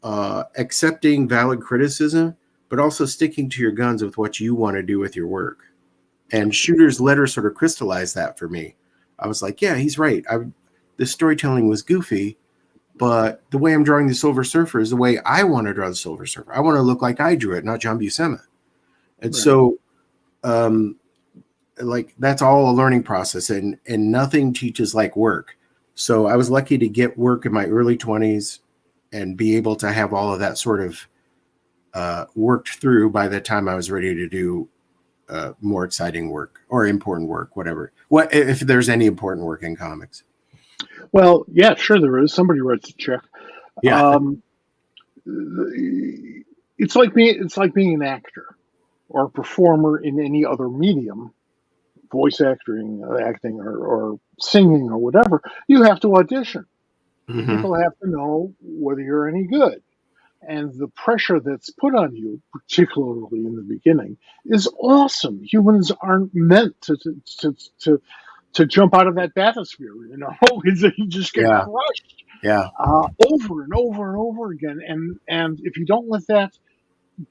accepting valid criticism, but also sticking to your guns with what you want to do with your work. And Shooter's letter sort of crystallized that for me. I was like, yeah, he's right. The storytelling was goofy, but the way I'm drawing the Silver Surfer is the way I want to draw the Silver Surfer. I want to look like I drew it, not John Buscema. And so, like, that's all a learning process, and nothing teaches like work. So I was lucky to get work in my early 20s and be able to have all of that sort of worked through by the time I was ready to do more exciting work or important work, whatever. What if there's any important work in comics? Well, yeah, sure there is. Somebody writes a check. Yeah. It's like being an actor or a performer in any other medium, voice acting, or singing or whatever. You have to audition. Mm-hmm. People have to know whether you're any good. And the pressure that's put on you, particularly in the beginning, is awesome. Humans aren't meant to jump out of that bathysphere, you just get crushed over and over and over again. And if you don't let that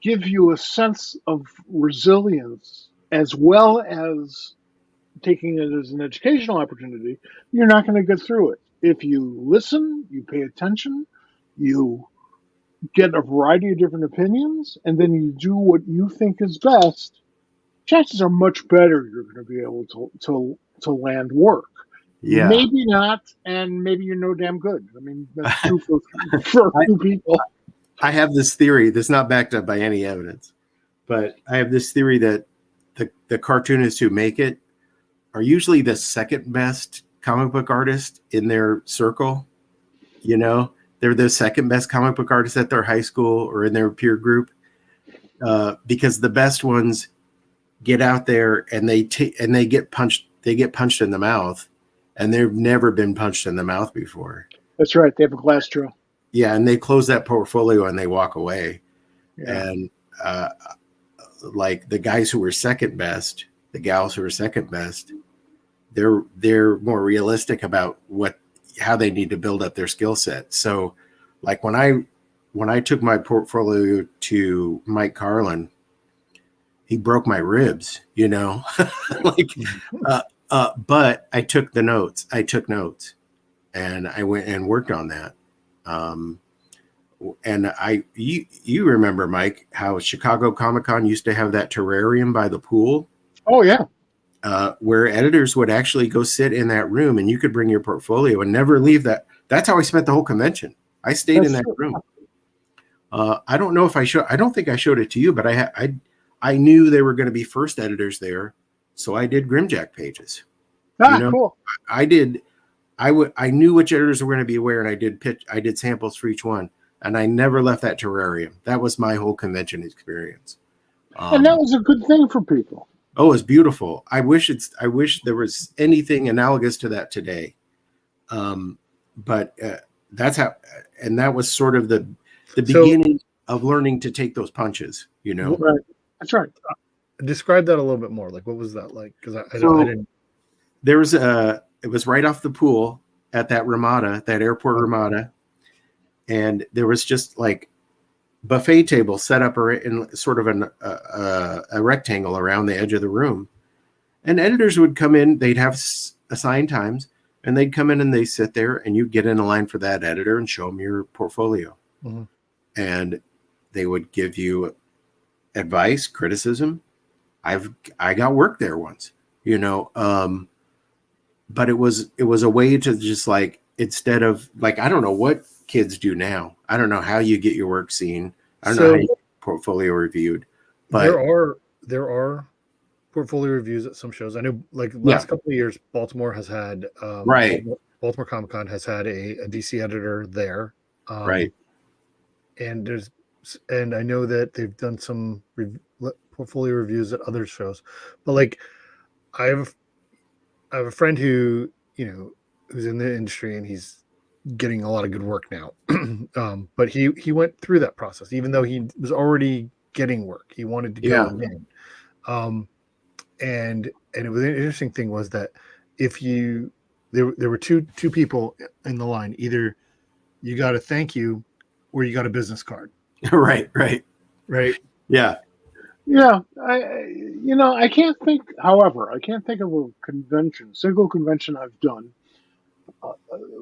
give you a sense of resilience as well as taking it as an educational opportunity, you're not going to get through it. If you listen, you pay attention, you get a variety of different opinions, and then you do what you think is best, chances are much better you're going to be able to land work. Yeah. Maybe not, and maybe you're no damn good. I mean, that's true for a few people. I have this theory that's not backed up by any evidence, but I have this theory that the cartoonists who make it are usually the second best comic book artist in their circle. You know, they're the second best comic book artist at their high school or in their peer group, because the best ones get out there and they get punched. They get punched in the mouth, and they've never been punched in the mouth before. That's right. They have a glass jaw. Yeah, and they close that portfolio and they walk away. Yeah. And like the guys who were second best, the gals who were second best, they're more realistic about how they need to build up their skill set. So like when I took my portfolio to Mike Carlin, he broke my ribs, you know. Like but I took notes and I went and worked on that. And you remember, Mike, how Chicago Comic-Con used to have that terrarium by the pool? Oh yeah. Where editors would actually go sit in that room and you could bring your portfolio and never leave that. That's how I spent the whole convention. I stayed in that room. I don't know if I don't think I showed it to you, but I knew there were going to be first editors there. So I did Grimjack pages. Cool. I knew which editors were going to be where, and I did samples for each one. And I never left that terrarium. That was my whole convention experience. And that was a good thing for people. Oh, it's beautiful. I wish there was anything analogous to that today. But that's how, and that was sort of the beginning of learning to take those punches, you know? Right. That's right. Describe that a little bit more. Like, what was that like? Because I didn't. It was right off the pool at that Ramada, that airport Ramada. And there was just like buffet table set up in sort of a rectangle around the edge of the room. And editors would come in, they'd have assigned times, and they'd come in and they sit there and you'd get in a line for that editor and show them your portfolio. Mm-hmm. And they would give you advice, criticism. I got work there once, you know, but it was a way to just like, instead of like, I don't know what kids do now. I don't know how you get your work seen. I don't know how you get your portfolio reviewed. But there are portfolio reviews at some shows. I know, like last couple of years, Baltimore has had right. Baltimore Comic-Con has had a DC editor there, right. And I know that they've done some portfolio reviews at other shows, but like I have a friend who, you know, who's in the industry and he's getting a lot of good work now. But he went through that process, even though he was already getting work. He wanted to go in. And it was an interesting thing was that if there were two people in the line, either you got a thank you or you got a business card. Right. Yeah. Yeah. I can't think of a single convention I've done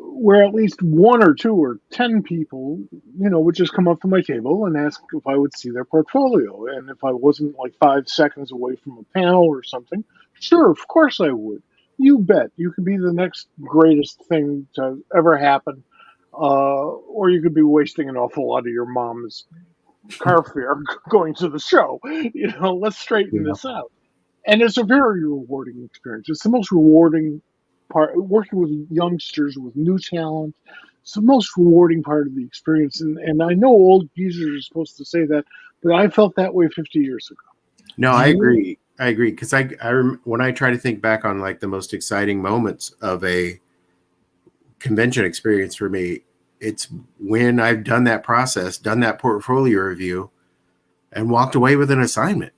where at least one or two or 10 people, you know, would just come up to my table and ask if I would see their portfolio. And if I wasn't like 5 seconds away from a panel or something, sure, of course I would. You bet. You could be the next greatest thing to ever happen. Or you could be wasting an awful lot of your mom's car fare going to the show. You know, let's straighten this out. And it's a very rewarding experience. It's the most rewarding part, working with youngsters with new talent. It's the most rewarding part of the experience. And I know old geezers are supposed to say that, but I felt that way 50 years ago. No, I agree. Because when I try to think back on like the most exciting moments of a convention experience for me, it's when I've done that process, done that portfolio review, and walked away with an assignment.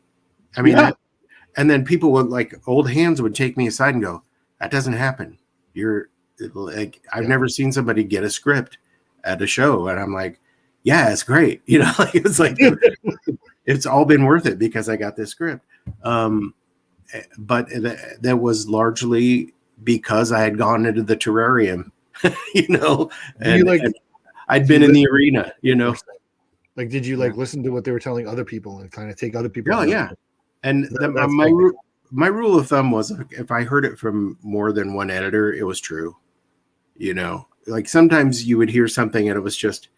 I mean, and then people would like old hands would take me aside and go, "That doesn't happen. You're like, I've never seen somebody get a script at a show," and I'm like, "Yeah, it's great." You know, like it's like it's all been worth it because I got this script. But that was largely because I had gone into the terrarium, and I'd been in the arena, Like, did you listen to what they were telling other people and kind of take other people's Oh, yeah. And my rule of thumb was, if I heard it from more than one editor, it was true. Like sometimes you would hear something and it was just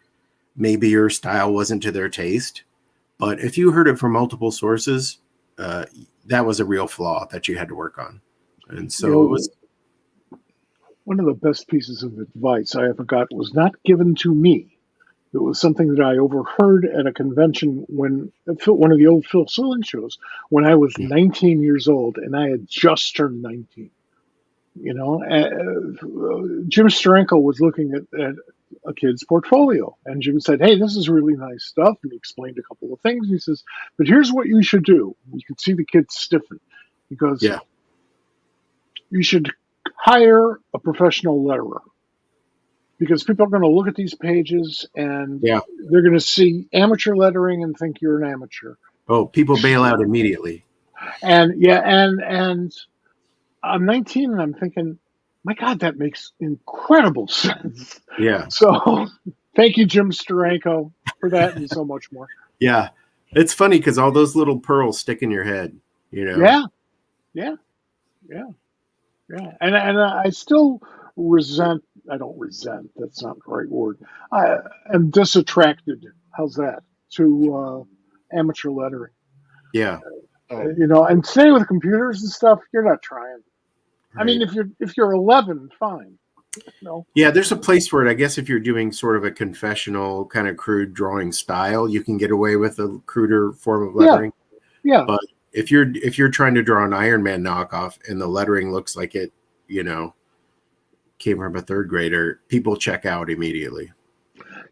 maybe your style wasn't to their taste. But if you heard it from multiple sources, that was a real flaw that you had to work on. And so it was. One of the best pieces of advice I ever got was not given to me. It was something that I overheard at a convention one of the old Phil Sealing shows when I was 19 years old, and I had just turned 19. Jim Steranko was looking at a kid's portfolio, and Jim said, "Hey, this is really nice stuff." And he explained a couple of things. He says, "But here's what you should do." You could see the kid stiffen. He goes, "Yeah, you should hire a professional letterer, because people are going to look at these pages and they're going to see amateur lettering and think you're an amateur." Oh, people bail out immediately. And I'm 19 and I'm thinking, my God, that makes incredible sense. Yeah. So thank you, Jim Steranko, for that and so much more. Yeah. It's funny because all those little pearls stick in your head, Yeah. And I still I don't resent, that's not the right word. I am disattracted, how's that, to amateur lettering. Yeah. And today with computers and stuff, you're not trying. Right. I mean, if you're 11, fine. No. Yeah, there's a place for it. I guess if you're doing sort of a confessional kind of crude drawing style, you can get away with a cruder form of lettering. Yeah. But if you're trying to draw an Iron Man knockoff and the lettering looks like it, came from a third grader, people check out immediately.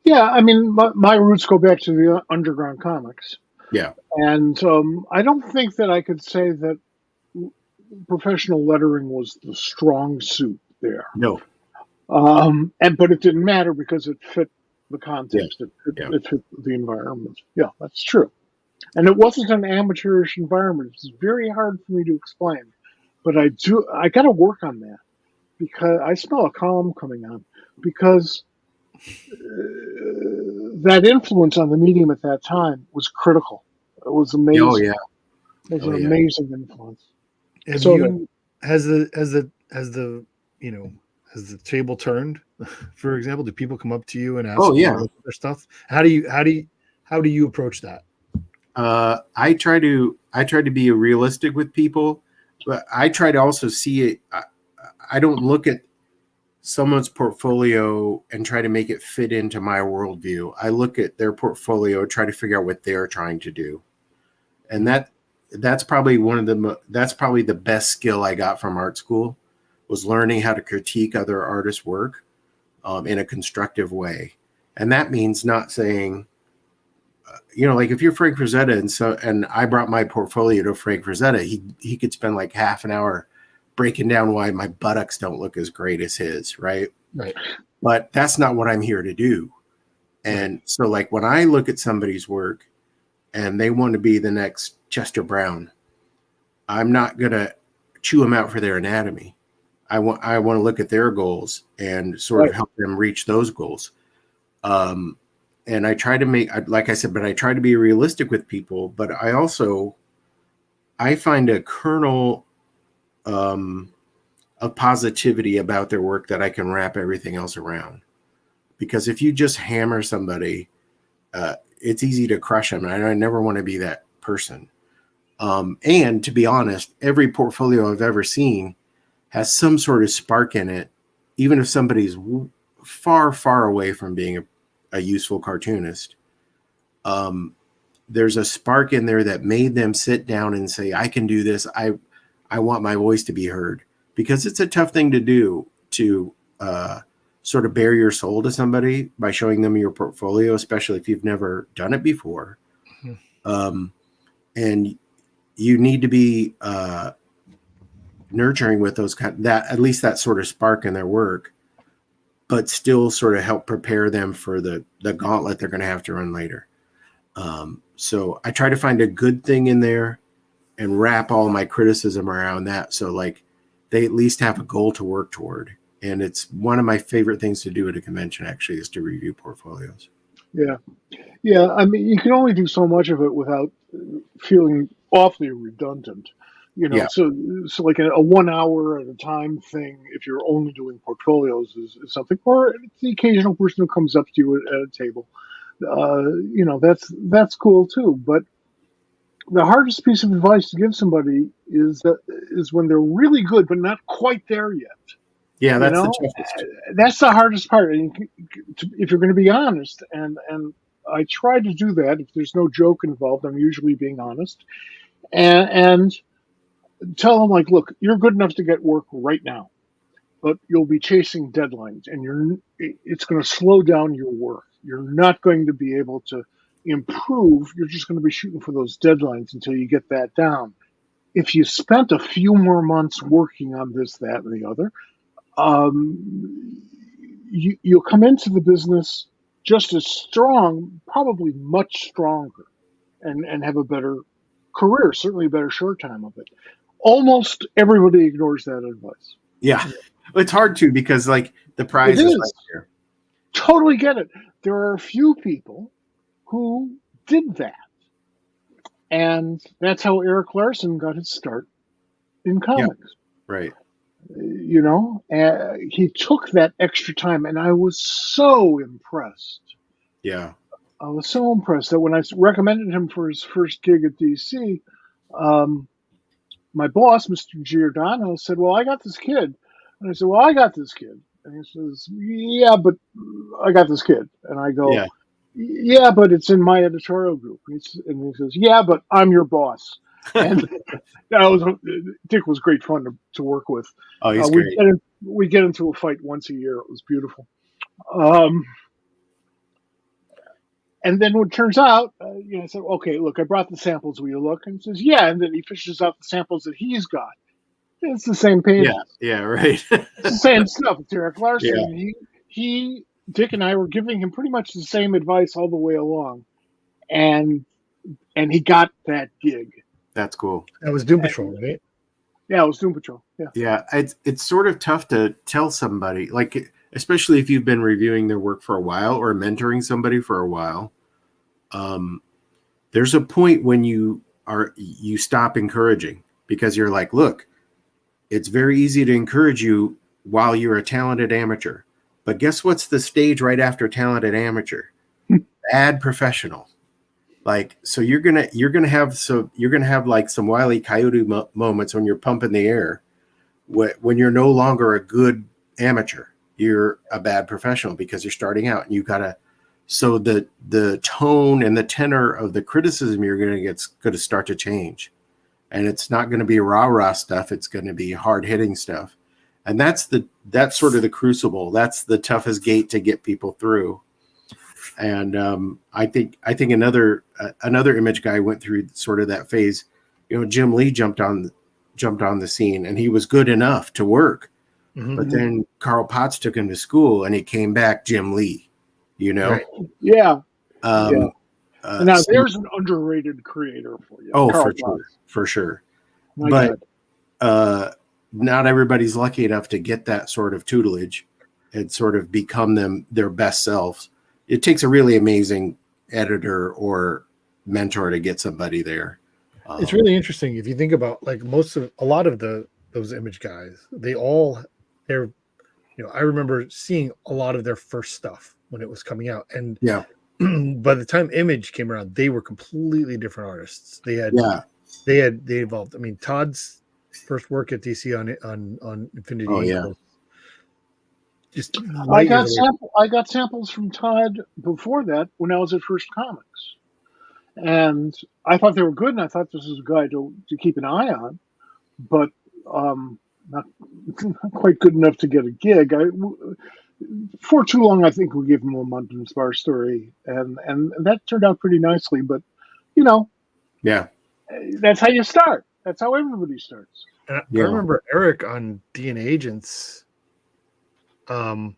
Yeah, I mean, my roots go back to the underground comics. Yeah. And I don't think that I could say that professional lettering was the strong suit there. No. But it didn't matter because it fit the context. Yeah. It fit the environment. Yeah, that's true. And it wasn't an amateurish environment. It's very hard for me to explain. But I got to work on that, because I smell a column coming on, because that influence on the medium at that time was critical. It was amazing. Oh yeah, it was an amazing influence. Has the table turned? For example, do people come up to you and ask their stuff? How do you approach that? I try to be realistic with people, but I try to also see it. I don't look at someone's portfolio and try to make it fit into my worldview. I look at their portfolio, try to figure out what they're trying to do. And that's probably the best skill I got from art school, was learning how to critique other artists' work in a constructive way. And that means not saying, like if you're Frank Frazetta and I brought my portfolio to Frank Frazetta, he could spend like half an hour breaking down why my buttocks don't look as great as his, right? Right. But that's not what I'm here to do. And so like when I look at somebody's work and they want to be the next Chester Brown, I'm not going to chew them out for their anatomy. I want to look at their goals and sort of help them reach those goals. And I try to I try to be realistic with people, but I find a kernel of positivity about their work that I can wrap everything else around. Because if you just hammer somebody, it's easy to crush them. And I never want to be that person. And to be honest, every portfolio I've ever seen has some sort of spark in it, even if somebody's far, far away from being a useful cartoonist. There's a spark in there that made them sit down and say, I can do this. I want my voice to be heard, because it's a tough thing to do, to sort of bare your soul to somebody by showing them your portfolio, especially if you've never done it before. Mm-hmm. And you need to be nurturing with at least that sort of spark in their work, but still sort of help prepare them for the gauntlet they're going to have to run later. So I try to find a good thing in there and wrap all my criticism around that. So like they at least have a goal to work toward. And it's one of my favorite things to do at a convention, actually, is to review portfolios. Yeah. Yeah. I mean, you can only do so much of it without feeling awfully redundant. Yeah. So like a 1 hour at a time thing, if you're only doing portfolios, is something, or the occasional person who comes up to you at a table. That's cool too. But the hardest piece of advice to give somebody is when they're really good but not quite there yet. Yeah, You that's the know, toughest. that's the hardest part. And if you're going to be honest, and I try to do that. If there's no joke involved, I'm usually being honest, and tell them like, look, you're good enough to get work right now, but you'll be chasing deadlines, and it's going to slow down your work. You're not going to be able to improve. You're just going to be shooting for those deadlines until you get that down. If you spent a few more months working on this, that, and the other, you'll come into the business just as strong, probably much stronger, and have a better career, certainly a better short time of it. Almost everybody ignores that advice. Yeah. It's hard to, because like the prize is right here. Totally get it. There are a few people who did that. And that's how Eric Larson got his start in comics. Right. He took that extra time, and I was so impressed. Yeah. I was so impressed that when I recommended him for his first gig at DC, my boss, Mr. Giordano, said, well, I got this kid. And I said, well, I got this kid. And he says, yeah, but I got this kid. And I go, yeah, but it's in my editorial group. And he says, yeah, but I'm your boss. And Dick was great fun to work with. Oh, he's great. We get into a fight once a year. It was beautiful. And then what turns out, I said, okay, look, I brought the samples. Will you look? And he says, yeah. And then he fishes out the samples that he's got. It's the same pages. Yeah, right. It's the same stuff. It's Eric Larson. Yeah. Dick and I were giving him pretty much the same advice all the way along. And he got that gig. That's cool. That was Doom Patrol, right? Yeah, it was Doom Patrol. Yeah. Yeah, it's sort of tough to tell somebody, like, especially if you've been reviewing their work for a while or mentoring somebody for a while. There's a point when you stop encouraging, because you're like, look, it's very easy to encourage you while you're a talented amateur, but guess what's the stage right after talented amateur? Bad professional. Like, so you're gonna have like some Wile E. Coyote moments when you're pumping the air, when you're no longer a good amateur. You're a bad professional because you're starting out, and you gotta. So the tone and the tenor of the criticism you're going to get is going to start to change, and it's not going to be rah-rah stuff. It's going to be hard-hitting stuff, and that's sort of the crucible. That's the toughest gate to get people through. And I think another image guy went through sort of that phase. Jim Lee jumped on the scene, and he was good enough to work, but then Carl Potts took him to school, and he came back Jim Lee. Right. Yeah. Now there's an underrated creator for you. Oh, Carl for sure. My but not everybody's lucky enough to get that sort of tutelage and sort of become their best selves. It takes a really amazing editor or mentor to get somebody there. It's really interesting if you think about like a lot of those image guys. I remember seeing a lot of their first stuff when it was coming out, and by the time Image came around, they were completely different artists. They evolved. I mean, Todd's first work at DC on Infinity. Oh yeah. I got samples from Todd before that when I was at First Comics, and I thought they were good, and I thought this was a guy to keep an eye on, but not quite good enough to get a gig. For too long, I think we gave him a Mountain Spar story, and that turned out pretty nicely. But that's how you start. That's how everybody starts. And I remember Eric on DNA Agents, and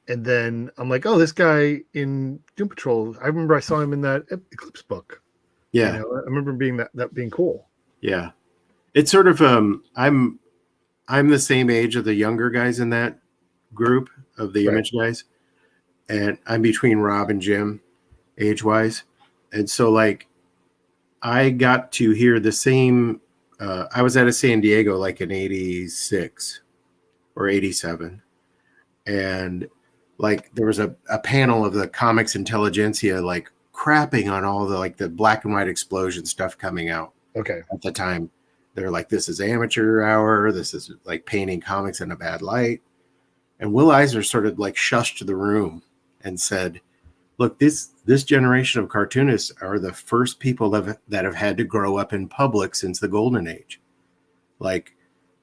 then I'm like, oh, this guy in Doom Patrol. I remember I saw him in that Eclipse book. Yeah. I remember being that being cool. Yeah. It's sort of I'm the same age of the younger guys in that group of the Right. Image guys, and I'm between Rob and Jim age wise, and so like I got to hear the same. I was at a San Diego like in '86 or '87, and like there was a panel of the comics intelligentsia like crapping on all the like the black and white explosion stuff coming out Okay. at the time. They're like, this is amateur hour. This is like painting comics in a bad light. And Will Eisner sort of like shushed the room and said, look, this generation of cartoonists are the first people that have had to grow up in public since the golden age. Like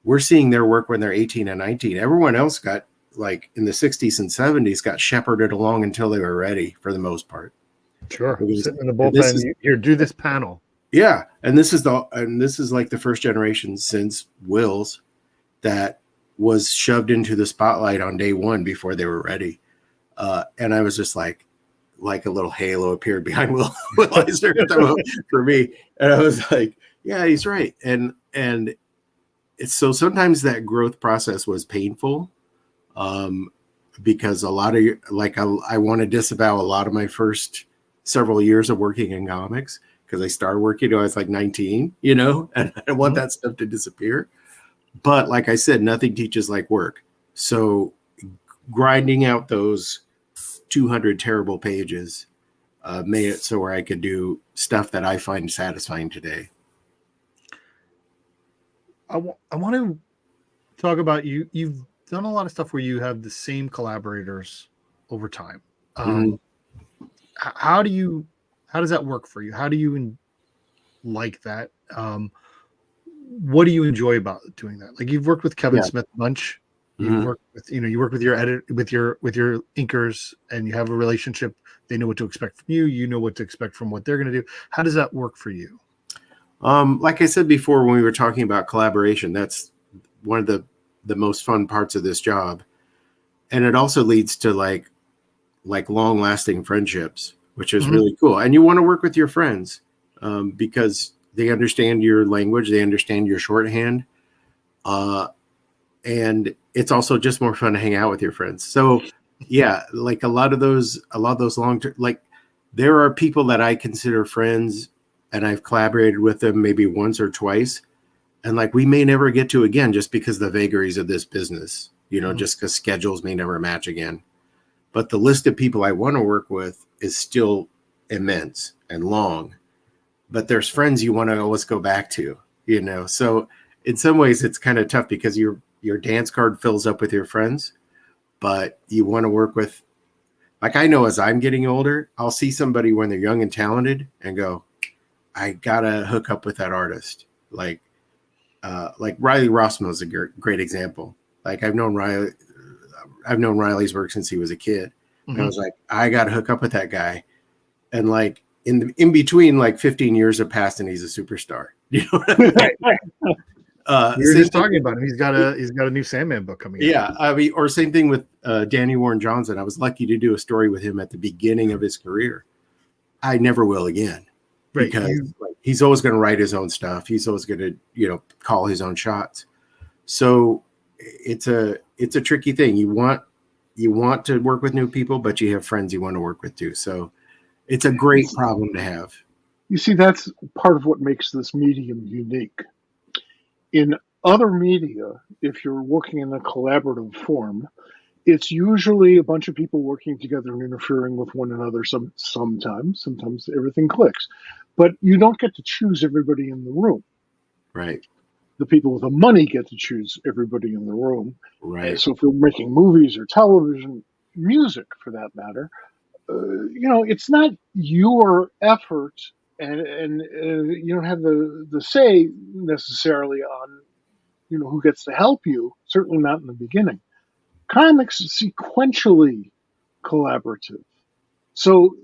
we're seeing their work when they're 18 and 19. Everyone else got like in the 60s and 70s got shepherded along until they were ready for the most part. Sure. Because, Sitting in the bullpen, here, do this panel. Yeah, and this is like the first generation since Will's that was shoved into the spotlight on day one before they were ready, and I was just like a little halo appeared behind Will Eisner for me, and I was like, yeah, he's right, and it's so sometimes that growth process was painful, because a lot of like I want to disavow a lot of my first several years of working in comics. Because I started working when I was like 19, and I want that stuff to disappear. But like I said, nothing teaches like work. So grinding out those 200 terrible pages made it so where I could do stuff that I find satisfying today. I want to talk about you. You've done a lot of stuff where you have the same collaborators over time. How does that work for you? How do you like that? What do you enjoy about doing that? Like you've worked with Kevin Smith a bunch. You work with, you work with your with your inkers, and you have a relationship. They know what to expect from you. You know what to expect from what they're going to do. How does that work for you? Like I said before, when we were talking about collaboration, that's one of the most fun parts of this job. And it also leads to like long lasting friendships, which is really cool. And you want to work with your friends because they understand your language. They understand your shorthand. And it's also just more fun to hang out with your friends. So yeah, like a lot of those long term, like there are people that I consider friends and I've collaborated with them maybe once or twice. And like, we may never get to again, just because of the vagaries of this business, just because schedules may never match again. But the list of people I want to work with is still immense and long, but there's friends you want to always go back to, So in some ways it's kind of tough because your dance card fills up with your friends, but you want to work with, like, I know as I'm getting older, I'll see somebody when they're young and talented and go, I gotta hook up with that artist. Like Riley Rossmo is a great example. Like I've known Riley's work since he was a kid. And I was like, I got to hook up with that guy. And like in between, like 15 years have passed and he's a superstar. You know what I mean? We were just talking about him. He's got a new Sandman book coming out. Yeah. I mean, or same thing with Danny Warren Johnson. I was lucky to do a story with him at the beginning of his career. I never will again. Right. Because he's always going to write his own stuff. He's always going to, call his own shots. So it's a tricky thing. You want to work with new people, but you have friends you want to work with too. So it's a great problem to have. You see, that's part of what makes this medium unique. In other media, if you're working in a collaborative form, it's usually a bunch of people working together and interfering with one another. Sometimes everything clicks, but you don't get to choose everybody in the room. Right. The people with the money get to choose everybody in the room. Right. So if you're making movies or television, music for that matter, it's not your effort, and you don't have the say necessarily on, who gets to help you. Certainly not in the beginning. Comics is sequentially collaborative. So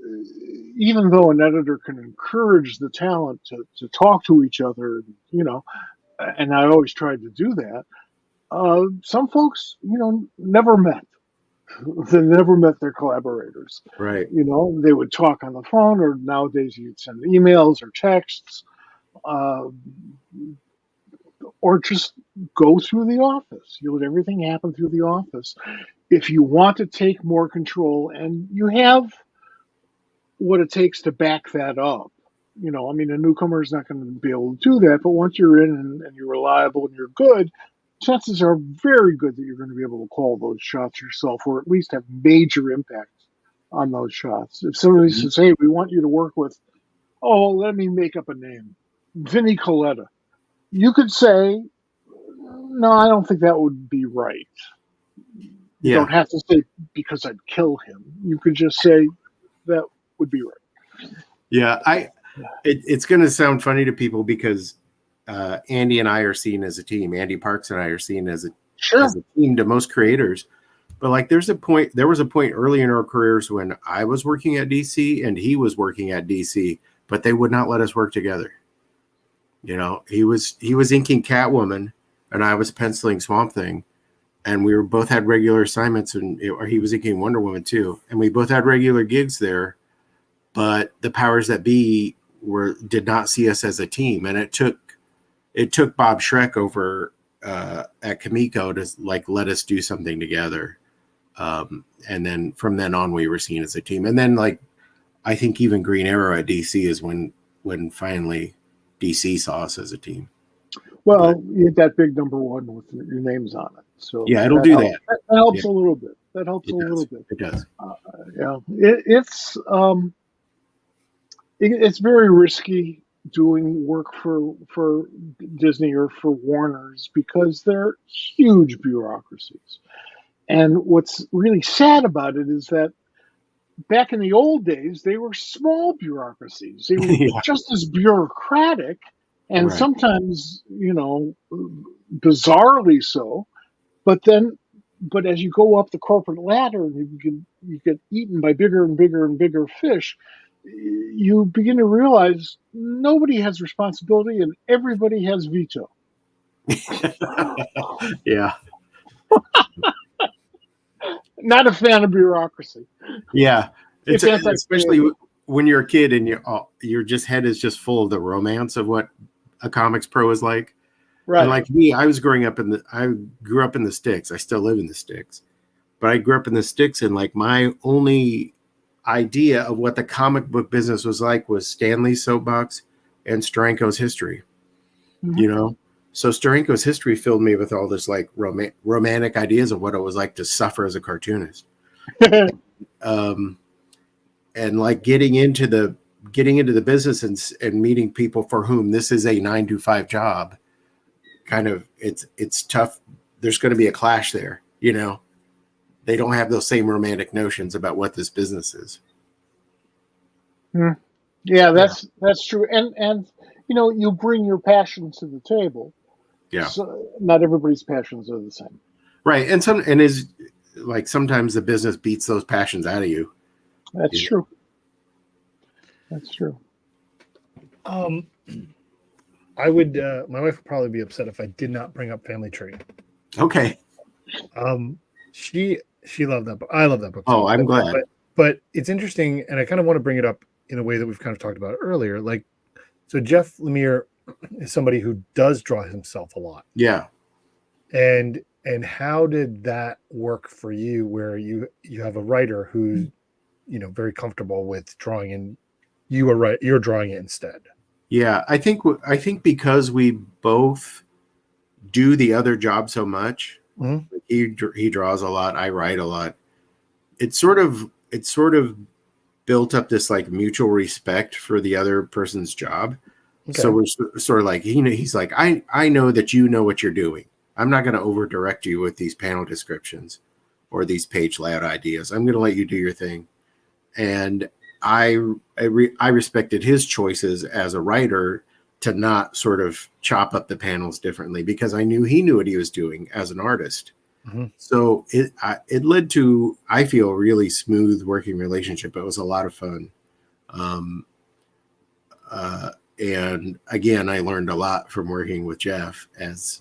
even though an editor can encourage the talent to talk to each other, and I always tried to do that, some folks, never met. They never met their collaborators. Right. They would talk on the phone, or nowadays you'd send emails or texts, uh, or just go through the office. You let everything happen through the office. If you want to take more control, and you have what it takes to back that up. I mean, a newcomer is not going to be able to do that, but once you're in and you're reliable and you're good, chances are very good that you're going to be able to call those shots yourself, or at least have major impact on those shots. If somebody Mhm. says, "Hey, we want you to work with," oh, let me make up a name, Vinny Coletta, you could say, "No, I don't think that would be right." You Yeah. don't have to say because I'd kill him. You could just say that would be right. Yeah. It's going to sound funny to people because Andy and I are seen as a team. Andy Parks and I are seen as Sure. a team to most creators. But like, there was a point early in our careers when I was working at DC and he was working at DC, but they would not let us work together. He was inking Catwoman and I was penciling Swamp Thing, and we both had regular assignments, or he was inking Wonder Woman too, and we both had regular gigs there. But the powers that be did not see us as a team, and it took Bob Schreck over at Kamiko to like let us do something together. And then from then on, we were seen as a team. And then like I think even Green Arrow at DC is when finally DC saw us as a team. Well, But, you get that big number one with your names on it, so yeah, it'll that do helps. that. That helps Yeah, a little bit. That helps it a little does. bit. It does. Yeah, it's very risky doing work for Disney or for Warner's because they're huge bureaucracies. And what's really sad about it is that back in the old days, they were small bureaucracies. They were Yeah, just as bureaucratic, and right. sometimes, bizarrely so. But as you go up the corporate ladder and you get eaten by bigger and bigger and bigger fish, you begin to realize nobody has responsibility and everybody has veto. Yeah. Not a fan of bureaucracy. Yeah. It's Especially anti-creative. when you're a kid and your just head is just full of the romance of what a comics pro is like. And Right. like me, I grew up in the sticks. I still live in the sticks, but I grew up in the sticks, and like my only idea of what the comic book business was like was Stanley's Soapbox and Steranko's History. Mhm. So Steranko's History filled me with all this like romantic ideas of what it was like to suffer as a cartoonist. Um, and like getting into the business and meeting people for whom this is a 9 to 5 job, kind of it's tough. There's going to be a clash there. They don't have those same romantic notions about what this business is. Yeah, that's true. And you bring your passion to the table. Yeah, So not everybody's passions are the same. right. And is like sometimes the business beats those passions out of you. That's true. That's true. Um, I would. My wife would probably be upset if I did not bring up Family Tree. Okay. She loved that book. I love that book. Oh, I'm glad. But it's interesting, and I kind of want to bring it up in a way that we've kind of talked about earlier. Like, so Jeff Lemire is somebody who does draw himself a lot. Yeah. And how did that work for you, where you have a writer who's very comfortable with drawing, and you're drawing it instead? Yeah, I think because we both do the other job so much. Mm-hmm. He draws a lot. I write a lot. It's sort of built up this like mutual respect for the other person's job. Okay. So we're sort of like he's like I know that you know what you're doing. I'm not going to over direct you with these panel descriptions or these page layout ideas. I'm going to let you do your thing. And I respected his choices as a writer to not sort of chop up the panels differently because I knew he knew what he was doing as an artist. Mm-hmm. So it led to, I feel, a really smooth working relationship. It was a lot of fun. And again, I learned a lot from working with Jeff as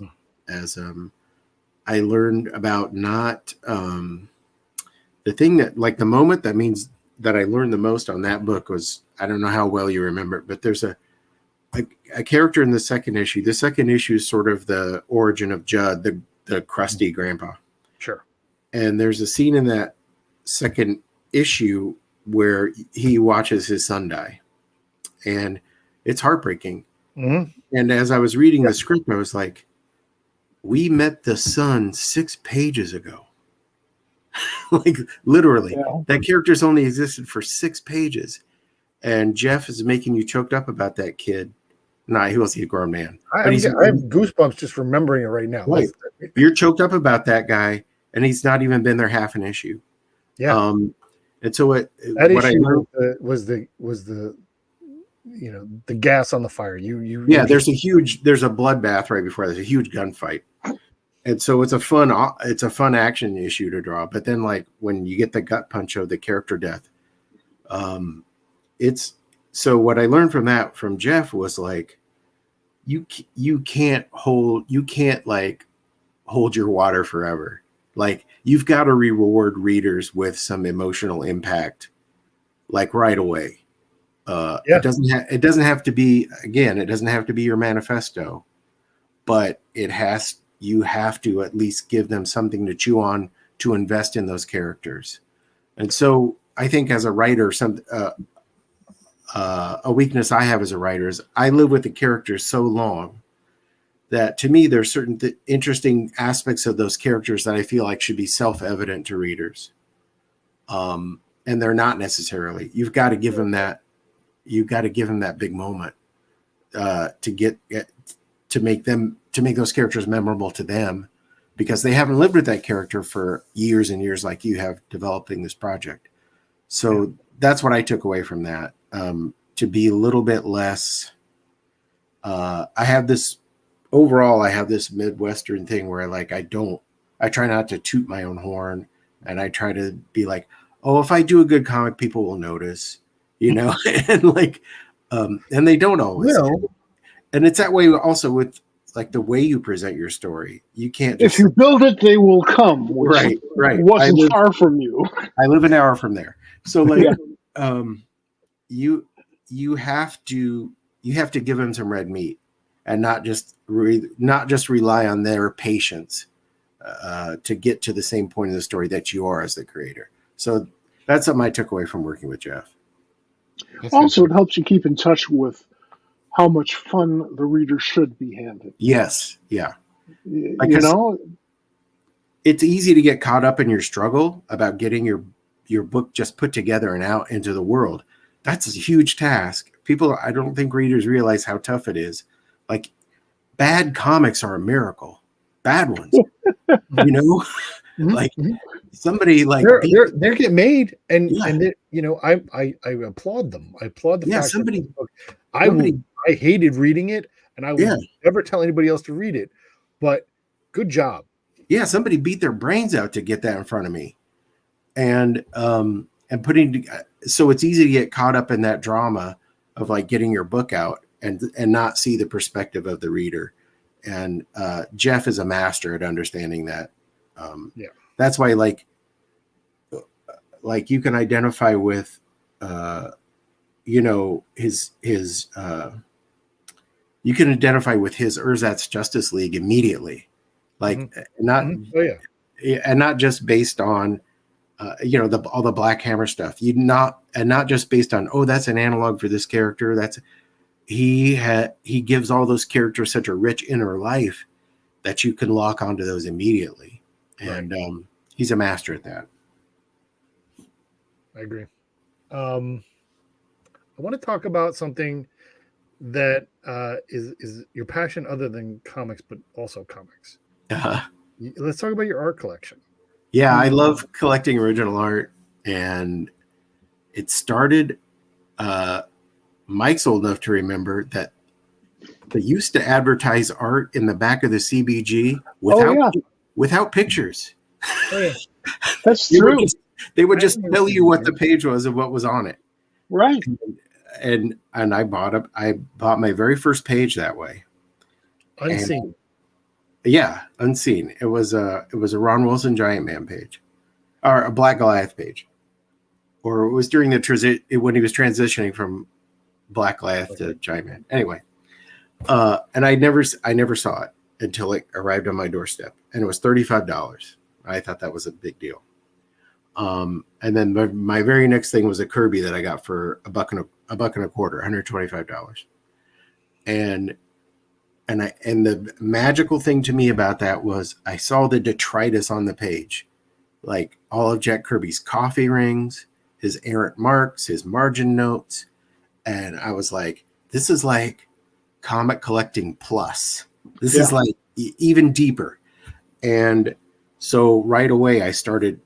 I learned about not the thing that, like, the moment that means that I learned the most on that book was, I don't know how well you remember it, but there's a character in the second issue. The second issue is sort of the origin of Judd, the crusty grandpa. Sure. And there's a scene in that second issue where he watches his son die. And it's heartbreaking. Mm-hmm. And as I was reading the script, I was like, we met the son 6 pages ago. Like, literally. Yeah. That character's only existed for 6 pages. And Jeff is making you choked up about that kid. Nah, he wasn't a grown man. I have goosebumps just remembering it right now. Right. You're choked up about that guy, and he's not even been there half an issue. Yeah. And so that issue was the you know, the gas on the fire. There's a bloodbath right before. There's a huge gunfight. And so it's a fun action issue to draw. But then, like, when you get the gut punch of the character death, so what I learned from Jeff was, like, you can't hold your water forever. Like, you've got to reward readers with some emotional impact, like, right away. It doesn't have to be your manifesto, but you have to at least give them something to chew on, to invest in those characters. And so I think as a writer, a weakness I have as a writer is I live with the characters so long that, to me, there's certain interesting aspects of those characters that I feel like should be self-evident to readers. And they're not necessarily. You've got to give them that big moment to make those characters memorable to them, because they haven't lived with that character for years and years like you have developing this project. So that's what I took away from that. To be a little bit less. I have this Midwestern thing where, like, I try not to toot my own horn, and I try to be like, oh, if I do a good comic, people will notice, you know, and like, and they don't always. And it's that way also with, like, the way you present your story. You can't just, if you build it, they will come. Right. Wasn't far from you. I live an hour from there. So, like, you have to give them some red meat, and not just rely on their patience to get to the same point of the story that you are as the creator. So that's something I took away from working with Jeff. Also, it helps you keep in touch with how much fun the reader should be having. Yes. Yeah. You know, it's easy to get caught up in your struggle about getting your book just put together and out into the world. That's a huge task. I don't think readers realize how tough it is. Like, bad comics are a miracle. Bad ones, you know, like, somebody, like, they get made, and you know, I applaud them. I applaud the fact that I hated reading it, and I would never tell anybody else to read it, but good job. Yeah, somebody beat their brains out to get that in front of me, and so it's easy to get caught up in that drama of, like, getting your book out and not see the perspective of the reader. And Jeff is a master at understanding that. That's why, like you can identify with, you know, his you can identify with his Ersatz Justice League immediately, like, and not just based on, you know, all the Black Hammer stuff. Not just based on, oh, that's an analog for this character. He gives all those characters such a rich inner life that you can lock onto those immediately. And he's a master at that. I agree. I want to talk about something that is your passion other than comics, but also comics. Let's talk about your art collection. Yeah, I love collecting original art, and it started. Mike's old enough to remember that they used to advertise art in the back of the CBG without pictures. Oh, yeah. That's true. They would just tell you what the page was and what was on it. Right. And I bought my very first page that way. Unseen. Unseen. It was a Ron Wilson Giant Man page. or a Black Goliath page, or it was during the when he was transitioning from Black Goliath to Giant Man. Anyway, and I never saw it until it arrived on my doorstep, and it was $35. I thought that was a big deal. And then my very next thing was a Kirby that I got for a buck and a quarter, $125. And the magical thing to me about that was I saw the detritus on the page, like all of Jack Kirby's coffee rings, his errant marks, his margin notes. And I was like, this is like comic collecting plus. This is like even deeper. And so right away I started,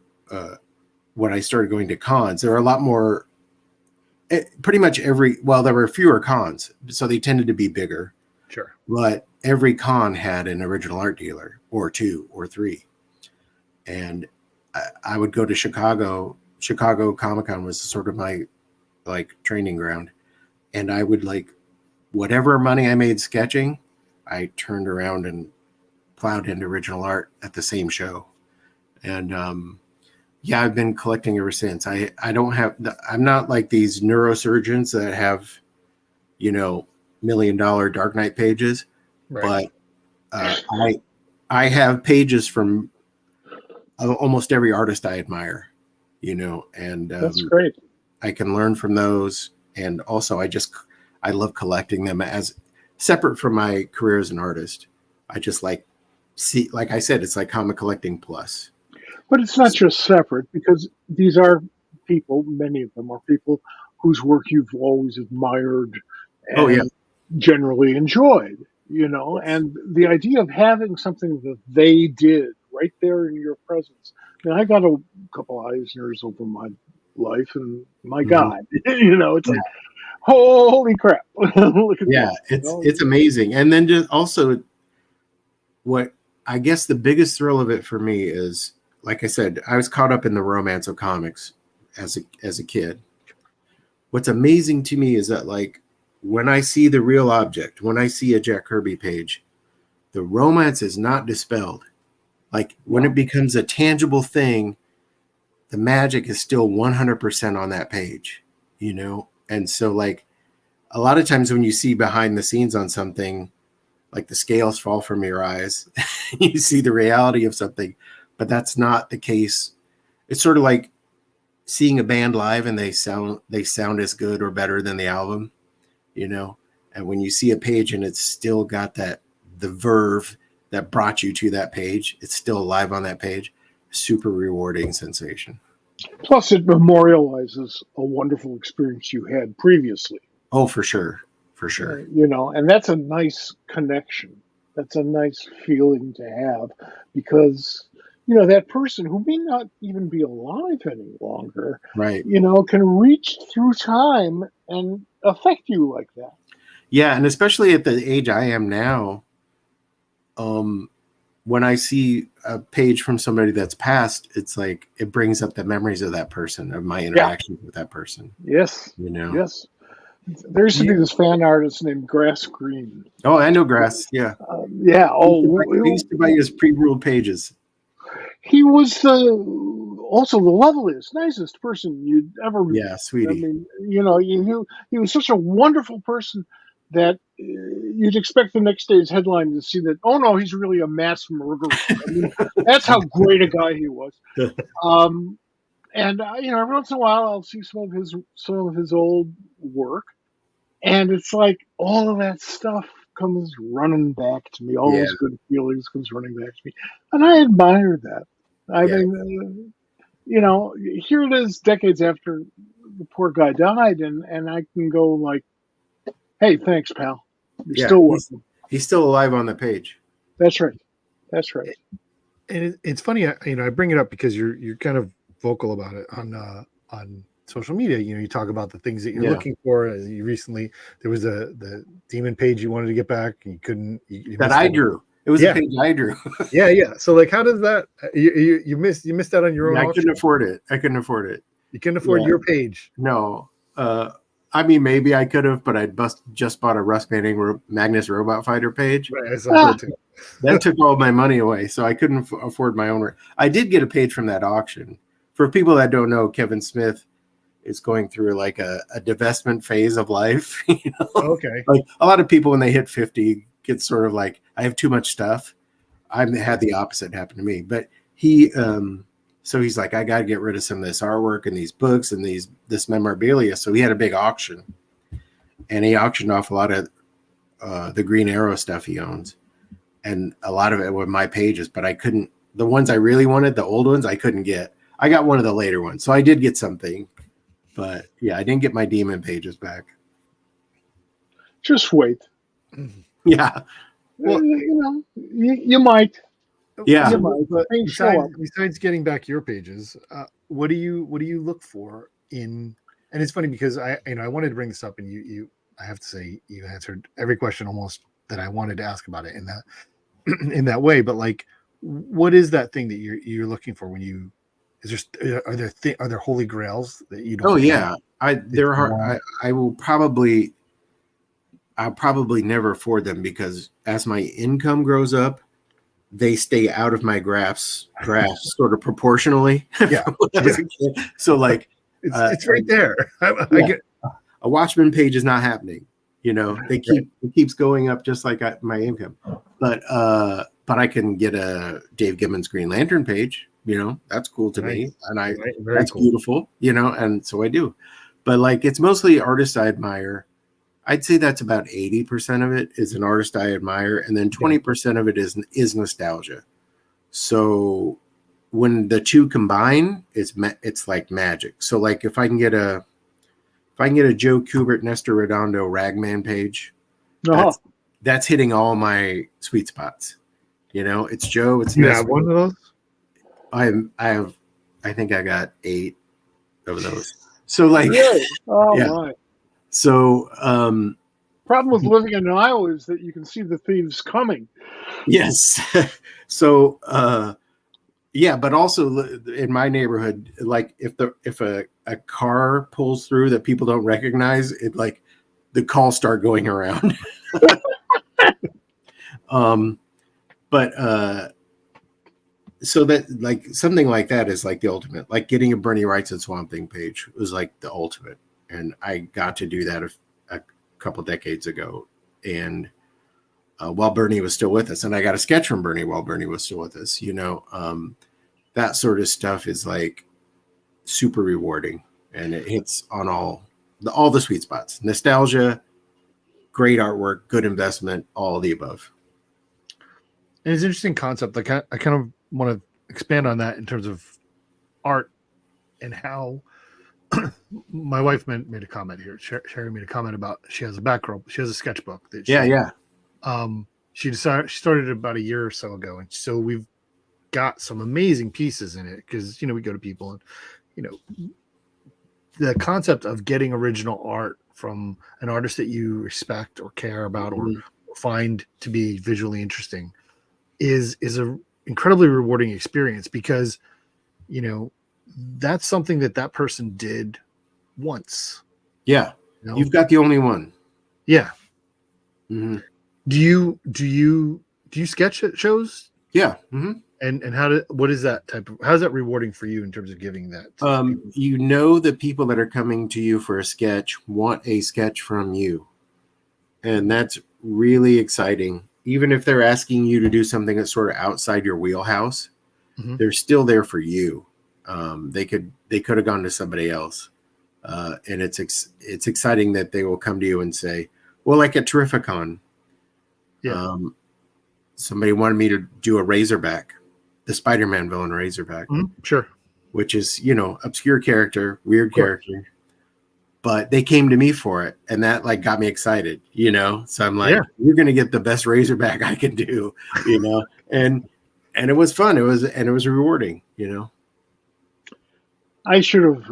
when I started going to cons, there were a lot more, pretty much there were fewer cons, so they tended to be bigger. Sure. But every con had an original art dealer or two or three. And I would go to Chicago. Chicago Comic-Con was sort of my like training ground. And I would like whatever money I made sketching, I turned around and plowed into original art at the same show. And I've been collecting ever since. I'm not like these neurosurgeons that have, $1 million Dark Knight pages, right. But I have pages from almost every artist I admire, and that's great. I can learn from those. And also I love collecting them as separate from my career as an artist. I just like I said, it's like comic collecting plus. But it's not just separate, because these are people, many of them are people whose work you've always admired and generally enjoyed, and the idea of having something that they did right there in your presence. I got a couple Eisners over my life, and my God, it's like, holy crap. Look at this, it's amazing. And then just also what I guess the biggest thrill of it for me is, like I said, I was caught up in the romance of comics as a kid. What's amazing to me is that, like, when I see the real object, when I see a Jack Kirby page, the romance is not dispelled. Like, when it becomes a tangible thing, the magic is still 100% on that page, And so, like, a lot of times when you see behind the scenes on something, like the scales fall from your eyes, you see the reality of something. But that's not the case. It's sort of like seeing a band live and they sound as good or better than the album, And when you see a page and it's still got the verve that brought you to that page, it's still alive on that page. Super rewarding sensation. Plus, it memorializes a wonderful experience you had previously. Oh, for sure. And that's a nice connection. That's a nice feeling to have, because that person who may not even be alive any longer, right? Can reach through time and affect you like that. Yeah, and especially at the age I am now, when I see a page from somebody that's passed, it's like it brings up the memories of that person, of my interaction with that person. Yes. Yes. There used to be this fan artist named Grass Green. Oh, I know Grass. Yeah. He used to buy his pre-ruled pages. He was also the loveliest, nicest person you'd ever meet. Yeah, sweetie. I mean, he was such a wonderful person that you'd expect the next day's headline to see that, oh no, he's really a mass murderer. I mean, that's how great a guy he was. And every once in a while I'll see some of his old work, and it's like all of that stuff comes running back to me. All those good feelings comes running back to me, and I admire that. I mean, here it is, decades after the poor guy died, and I can go like, "Hey, thanks, pal. You're still working." He's still alive on the page. That's right. And it's funny, I bring it up because you're kind of vocal about it on social media. You talk about the things that you're looking for. You recently, there was the demon page you wanted to get back, and you couldn't. That I drew. It was a page I drew. yeah. So, like, how does that? You missed out on your own. I couldn't afford it. You couldn't afford your page. No. I mean, maybe I could have, but I just bought a Russ Painting Magnus Robot Fighter page. Right, I saw that too. That took all my money away, so I couldn't afford my own work. I did get a page from that auction for people that don't know, Kevin Smith is going through like a divestment phase of life. You know? Okay. Like a lot of people when they hit 50 get sort of like, I have too much stuff. I've had the opposite happen to me, but he, so he's like, I got to get rid of some of this artwork and these books and this memorabilia. So he had a big auction, and he auctioned off a lot of the Green Arrow stuff he owns, and a lot of it were my pages, but I couldn't. The ones I really wanted, the old ones, I couldn't get. I got one of the later ones, so I did get something, but yeah, I didn't get my Demon pages back. Just wait. Yeah. Well, you might. Yeah. But Things show up. besides getting back your pages, what do you look for in? And it's funny because I wanted to bring this up, and you I have to say you answered every question almost that I wanted to ask about it in that in that way. But like, what is that thing that you're looking for when you? Are there holy grails that you don't? Oh yeah, I'll probably never afford them, because as my income grows up, they stay out of my graphs sort of proportionally. Yeah. So like it's right there. I get a Watchmen page is not happening. You know, it keeps going up just like my income. But I can get a Dave Gibbons Green Lantern page. You know, that's cool to me, and that's cool. Beautiful. You know, and so I do. But like, it's mostly artists I admire. I'd say that's about 80% of it is an artist I admire, and then 20% of it is nostalgia. So when the two combine, it's like magic. So like, if I can get a Joe Kubert, Nestor Redondo Ragman page, that's hitting all my sweet spots. You know, it's Joe. It's Nestor. One of those. I think I got 8 of those. So like, really? Oh my. So, problem with living in Iowa is that you can see the thieves coming. Yes. So, yeah, but also in my neighborhood, like if a car pulls through that people don't recognize, it like the calls start going around. So that like something like that is like the ultimate. Like getting a Bernie Wrights and Swamp Thing page was like the ultimate. And I got to do that a couple decades ago, and while Bernie was still with us, and I got a sketch from Bernie while Bernie was still with us. You know, that sort of stuff is like super rewarding, and it hits on all the sweet spots: nostalgia, great artwork, good investment, all of the above. And it's an interesting concept. Like I kind of want to expand on that in terms of art and how. My wife made a comment here. Sherry made a comment about she has a sketchbook that she started about a year or so ago, and so we've got some amazing pieces in it because we go to people and the concept of getting original art from an artist that you respect or care about or find to be visually interesting is a incredibly rewarding experience because that's something that person did once. Yeah. You've got the only one. Yeah. Mm-hmm. Do you sketch at shows? Yeah. Mm-hmm. And how's that rewarding for you in terms of giving that? The people that are coming to you for a sketch want a sketch from you. And that's really exciting. Even if they're asking you to do something that's sort of outside your wheelhouse, they're still there for you. They could have gone to somebody else, and it's exciting that they will come to you and say, "Well, like at Terrificon, somebody wanted me to do a Razorback, the Spider-Man villain Razorback, sure, which is obscure character, weird character, but they came to me for it, and that like got me excited, So I'm like, you're gonna get the best Razorback I can do, and it was fun. It was rewarding, I should have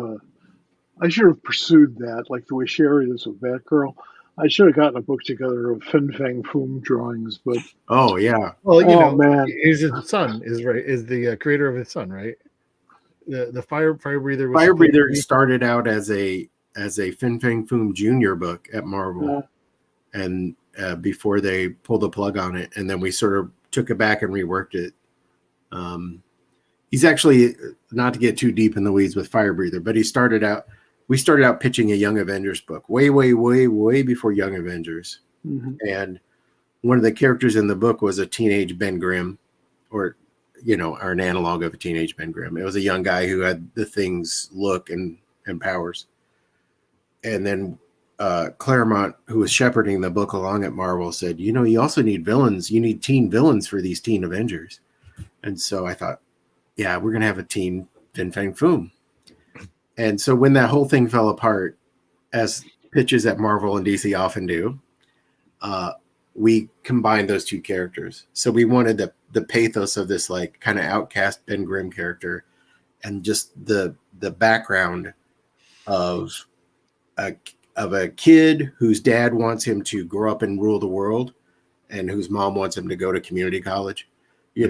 pursued that like the way Sherry is with Batgirl. I should have gotten a book together of Fin Fang Foom drawings, but oh yeah, well, man, his son is the creator of his son, right? The fire breather. Fire Breather started out as a Fin Fang Foom Junior book at Marvel, and before they pulled the plug on it, and then we sort of took it back and reworked it. He's actually, not to get too deep in the weeds with Fire Breather, but we started out pitching a Young Avengers book way, way, way, way before Young Avengers. Mm-hmm. And one of the characters in the book was a teenage Ben Grimm, or an analog of a teenage Ben Grimm. It was a young guy who had the Thing's look and powers. And then Claremont, who was shepherding the book along at Marvel, said, you also need villains. You need teen villains for these teen Avengers. And so I thought, yeah, we're going to have a teen Fin Fang Foom. And so when that whole thing fell apart, as pitches at Marvel and DC often do, we combined those two characters. So we wanted the pathos of this like kind of outcast Ben Grimm character, and just the background of a kid whose dad wants him to grow up and rule the world, and whose mom wants him to go to community college. We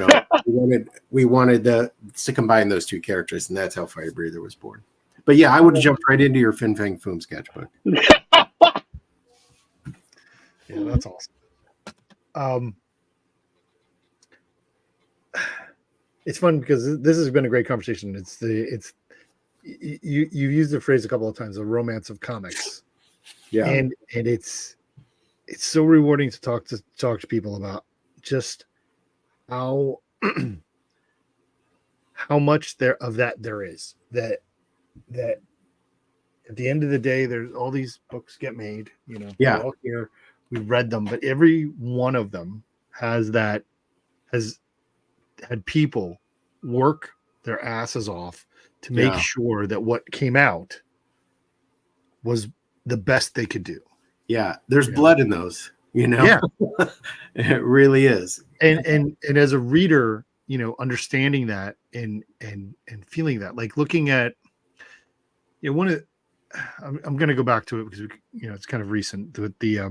wanted to combine those two characters, and that's how Fire Breather was born. But yeah, I would have jumped right into your Fin Fang Foom sketchbook. Yeah, that's awesome. It's fun because this has been a great conversation. You used the phrase a couple of times, the romance of comics. Yeah. And it's so rewarding to talk to people about just how much there is that at the end of the day, there's all these books get made, Yeah. They're all here, we read them, but every one of them has had people work their asses off to make sure that what came out was the best they could do. Yeah, there's blood in those, Yeah, it really is. And as a reader, understanding that and feeling that, like looking at, I'm going to go back to it because it's kind of recent with the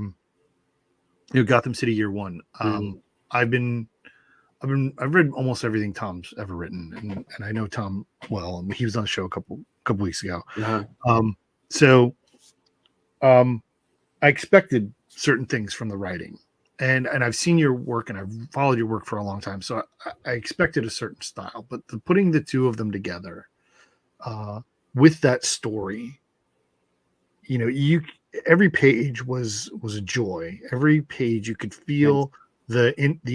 Gotham City Year One. I've read almost everything Tom's ever written, and I know Tom well. He was on the show a couple weeks ago. So I expected certain things from the writing, and I've seen your work and I've followed your work for a long time. So I expected a certain style, but putting the two of them together with that story, every page was a joy. Every page you could feel the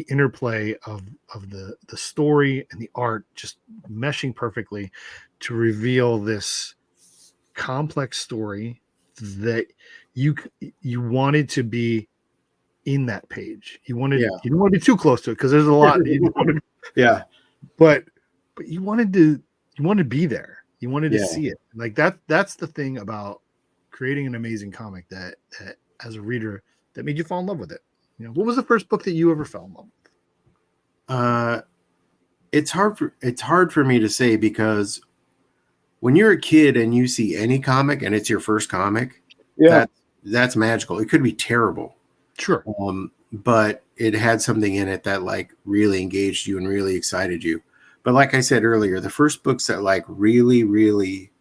interplay of the story and the art just meshing perfectly to reveal this complex story that you wanted to be in that page. You didn't want to be too close to it because there's a lot. But you wanted to be there. You wanted to see it. Like that's the thing about creating an amazing comic that as a reader that made you fall in love with it. What was the first book that you ever fell in love with? It's hard for me to say, because when you're a kid and you see any comic and it's your first comic, that's magical. It could be terrible. Sure. But it had something in it that like really engaged you and really excited you. But like I said earlier, the first books that like really, really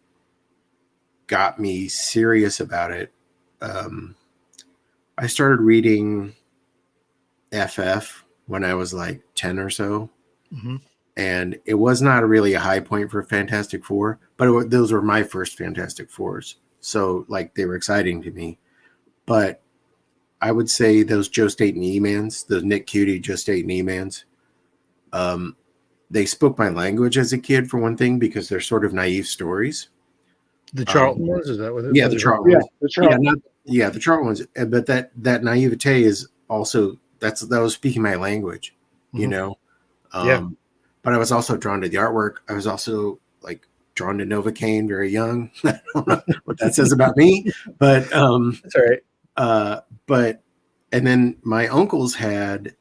got me serious about it, I started reading FF when I was like 10 or so. Mm-hmm. And it was not really a high point for Fantastic Four, but those were my first Fantastic Fours. So like they were exciting to me. But I would say those Joe Staton E-Mans, those Nick Cutie, Joe Staton E-Mans, they spoke my language as a kid, for one thing, because they're sort of naive stories. The Charlton ones, is that what it is? Yeah, the Charlton ones. the Charlton. The Charlton ones. But that naivete is also, that was speaking my language, Mm-hmm. But I was also drawn to the artwork. I was also like drawn to Novocaine very young. I don't know what that says about me, but that's all right. And then my uncles had,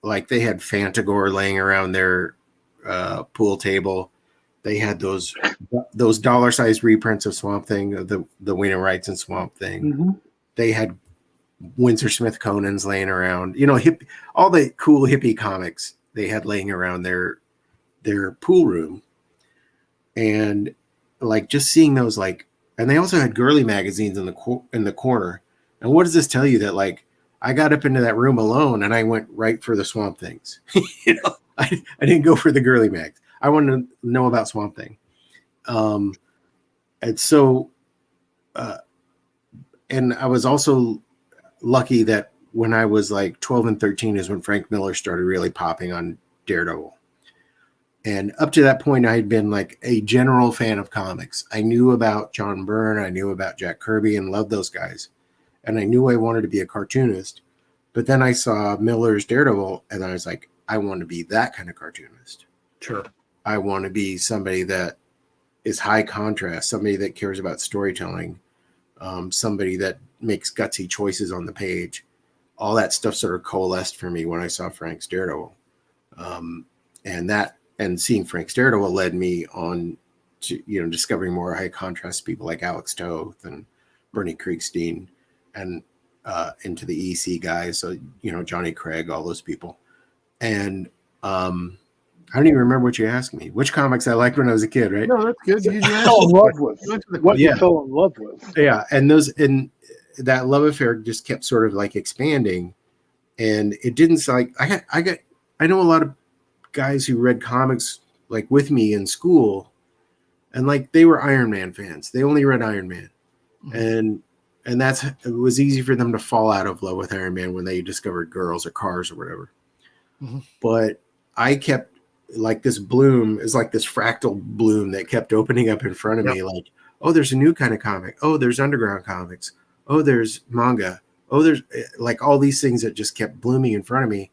like, they had Fantagor laying around their pool table. They had those dollar-sized reprints of Swamp Thing, the Wayne Wrights and Swamp Thing. Mm-hmm. They had Winsor Smith Conan's laying around, all the cool hippie comics they had laying around their pool room. And like just seeing those, like, and they also had girly magazines in the corner. And what does this tell you? That like I got up into that room alone and I went right for the Swamp Things. I didn't go for the girly mags. I want to know about Swamp Thing. And so, and I was also lucky that when I was like 12 and 13 is when Frank Miller started really popping on Daredevil. And up to that point, I had been like a general fan of comics. I knew about John Byrne, I knew about Jack Kirby, and loved those guys. And I knew I wanted to be a cartoonist. But then I saw Miller's Daredevil, and I was like, I want to be that kind of cartoonist. Sure. I want to be somebody that is high contrast, somebody that cares about storytelling, somebody that makes gutsy choices on the page. All that stuff sort of coalesced for me when I saw Frank's Daredevil. And seeing Frank's Daredevil led me on to, discovering more high contrast people like Alex Toth and Bernie Kriegstein, and into the EC guys. So, Johnny Craig, all those people. And I don't even remember what you asked me. Which comics I liked when I was a kid, right? No, that's good. You Fell in love with what you fell in love with. Yeah, and that love affair just kept sort of like expanding, and it didn't like I know a lot of guys who read comics like with me in school, and like they were Iron Man fans. They only read Iron Man, and it was easy for them to fall out of love with Iron Man when they discovered girls or cars or whatever. Mm-hmm. But I kept like this bloom is like this fractal bloom that kept opening up in front of me. Like, oh, there's a new kind of comic. Oh, there's underground comics. Oh, there's manga. Oh, there's like all these things that just kept blooming in front of me.